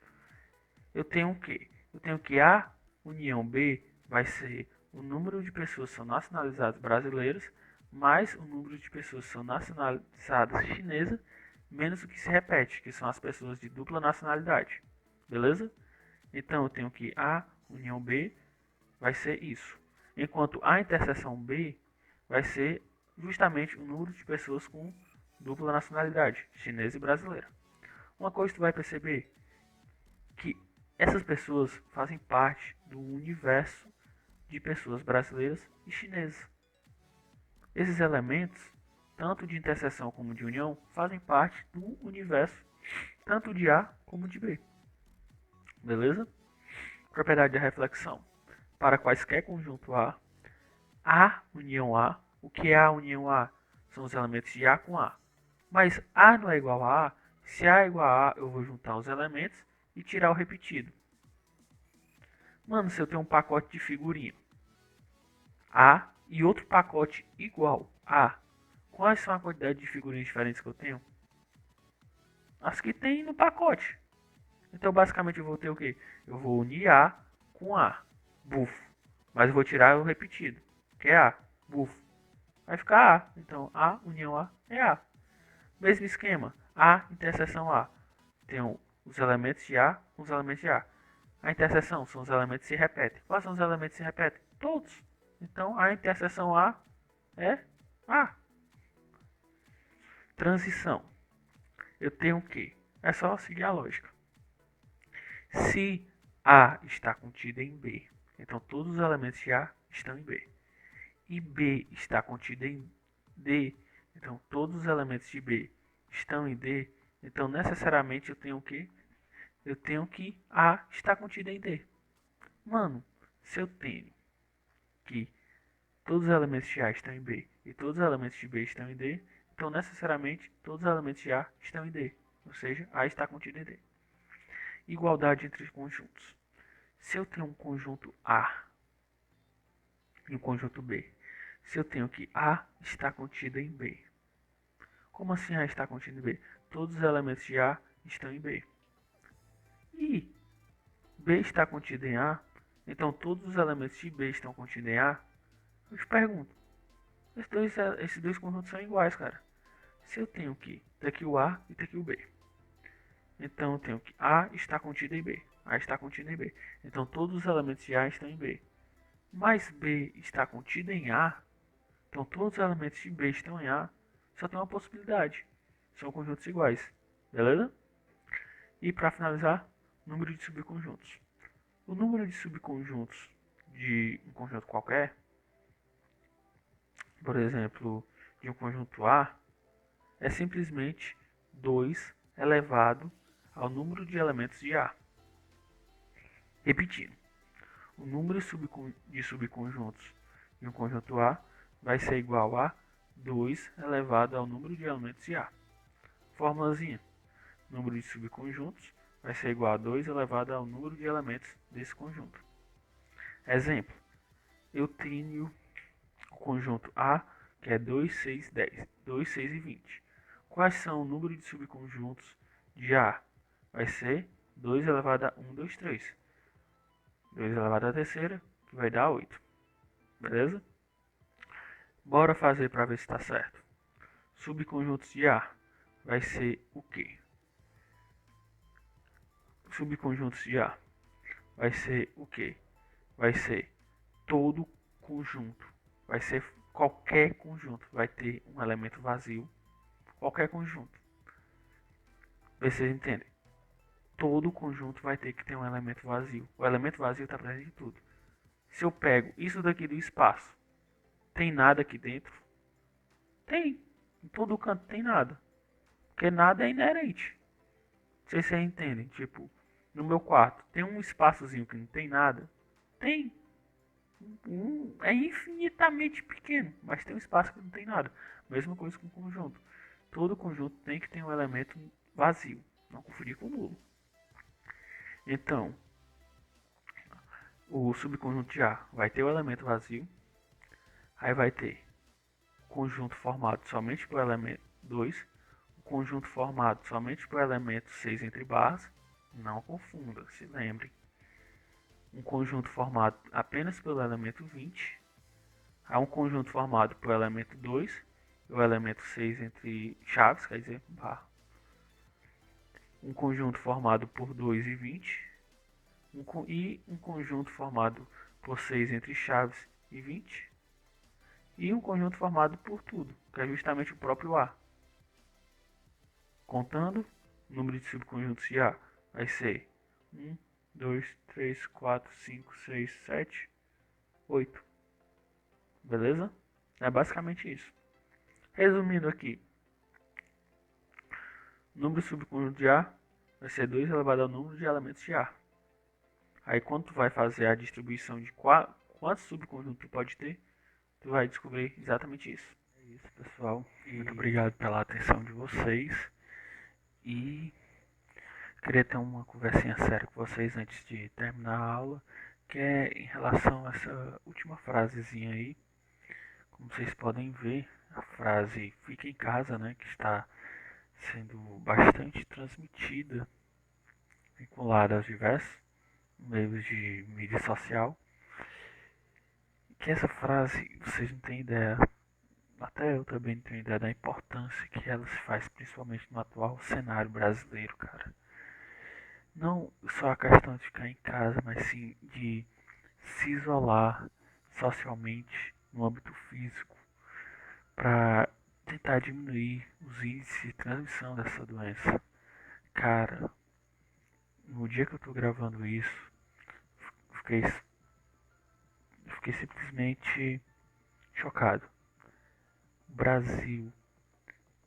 Eu tenho o quê? Eu tenho que A união B vai ser o número de pessoas que são nacionalizadas brasileiras mais o número de pessoas que são nacionalizadas chinesas menos o que se repete, que são as pessoas de dupla nacionalidade. Beleza? Então eu tenho que A união B vai ser isso. Enquanto a interseção B vai ser justamente o número de pessoas com dupla nacionalidade, chinesa e brasileira. Uma coisa que tu vai perceber que essas pessoas fazem parte do universo de pessoas brasileiras e chinesas. Esses elementos, tanto de interseção como de união, fazem parte do universo tanto de A como de B. Beleza? Propriedade da reflexão. Para quaisquer conjunto A união A. O que é A união A? São os elementos de A com A. Mas A não é igual a A. Se A é igual a A, eu vou juntar os elementos e tirar o repetido. Mano, se eu tenho um pacote de figurinha A e outro pacote igual A, quais são a quantidade de figurinhas diferentes que eu tenho? As que tem no pacote. Então, basicamente, eu vou ter o quê? Eu vou unir A com A. Bufo. Mas eu vou tirar o repetido, que é A. Bufo. Vai ficar A. Então, A união A é A. Mesmo esquema. A interseção A. Tem os elementos de A com os elementos de A. A interseção são os elementos que se repetem. Quais são os elementos que se repetem? Todos. Então, a interseção A é A. Transição. Eu tenho o quê? É só seguir a lógica. Se A está contido em B, então todos os elementos de A estão em B. E B está contido em D, então todos os elementos de B estão em D. Então necessariamente eu tenho que A está contido em D. Mano, se eu tenho que todos os elementos de A estão em B e todos os elementos de B estão em D, então necessariamente todos os elementos de A estão em D. Ou seja, A está contido em D. Igualdade entre conjuntos. Se eu tenho um conjunto A e um conjunto B, se eu tenho que A está contido em B. Como assim A está contido em B? Todos os elementos de A estão em B. E B está contido em A, então todos os elementos de B estão contidos em A. Eu te pergunto, esses dois conjuntos são iguais, cara. Se eu tenho que ter aqui o A e ter aqui o B, então eu tenho que A está contido em B. A está contido em B. Então todos os elementos de A estão em B. Mas B está contido em A, então todos os elementos de B estão em A, só tem uma possibilidade. São conjuntos iguais. Beleza? E para finalizar, número de subconjuntos. O número de subconjuntos de um conjunto qualquer, por exemplo, de um conjunto A, é simplesmente 2 elevado ao número de elementos de A. Repetindo, o número de subconjuntos de um conjunto A vai ser igual a 2 elevado ao número de elementos de A. Formulazinha. Número de subconjuntos vai ser igual a 2 elevado ao número de elementos desse conjunto. Exemplo. Eu tenho o conjunto A, que é 2, 6, 10. 2, 6 e 20. Quais são o número de subconjuntos de A? Vai ser 2 elevado a 1, 2, 3. 2 elevado à terceira, que vai dar 8. Beleza? Bora fazer para ver se está certo. Subconjuntos de A vai ser o quê? Subconjuntos de A vai ser o quê? Vai ser todo conjunto. Vai ser qualquer conjunto. Vai ter um elemento vazio. Qualquer conjunto. Vocês entendem? Todo conjunto vai ter que ter um elemento vazio. O elemento vazio está presente em tudo. Se eu pego isso daqui do espaço, tem nada aqui dentro? Tem. Em todo canto tem nada. Porque nada é inerente. Não sei se vocês entendem. Tipo, no meu quarto, tem um espaçozinho que não tem nada? Tem. É infinitamente pequeno, mas tem um espaço que não tem nada. Mesma coisa com o conjunto. Todo conjunto tem que ter um elemento vazio. Não confundir com nulo. Então, o subconjunto de A vai ter o elemento vazio. Aí vai ter o conjunto formado somente por elemento 2. O conjunto formado somente por elemento 6 entre barras. Não confunda, se lembre. Um conjunto formado apenas pelo elemento 20. Há um conjunto formado pelo elemento 2 e o elemento 6 entre chaves, quer dizer, barra. Um conjunto formado por 2 e 20. E um conjunto formado por 6 entre chaves e 20. E um conjunto formado por tudo, que é justamente o próprio A. Contando, o número de subconjuntos de A vai ser 1, 2, 3, 4, 5, 6, 7, 8. Beleza? É basicamente isso. Resumindo aqui, o número de subconjunto de A vai ser 2 elevado ao número de elementos de A. Aí quando tu vai fazer a distribuição de quantos subconjuntos tu pode ter, tu vai descobrir exatamente isso. É isso, pessoal. Muito obrigado pela atenção de vocês. E queria ter uma conversinha séria com vocês antes de terminar a aula, que é em relação a essa última frasezinha aí. Como vocês podem ver, a frase "fique em casa", né, que está sendo bastante transmitida, vinculada aos diversos meios de mídia social. Que essa frase, vocês não têm ideia, até eu também não tenho ideia da importância que ela se faz, principalmente no atual cenário brasileiro, cara. Não só a questão de ficar em casa, mas sim de se isolar socialmente no âmbito físico para tentar diminuir os índices de transmissão dessa doença. Cara, no dia que eu tô gravando isso, fiquei, fiquei simplesmente chocado. O Brasil,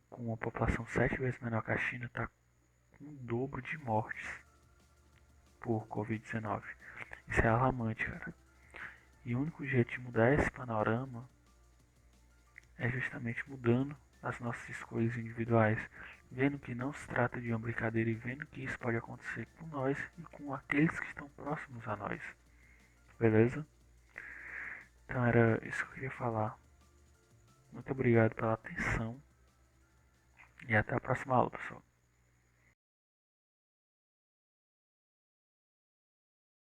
com uma população 7 vezes menor que a China, está com o dobro de mortes por Covid-19. Isso é alarmante, cara. E o único jeito de mudar esse panorama é justamente mudando as nossas escolhas individuais, vendo que não se trata de uma brincadeira e vendo que isso pode acontecer com nós e com aqueles que estão próximos a nós. Beleza? Então era isso que eu queria falar. Muito obrigado pela atenção e até a próxima aula, pessoal.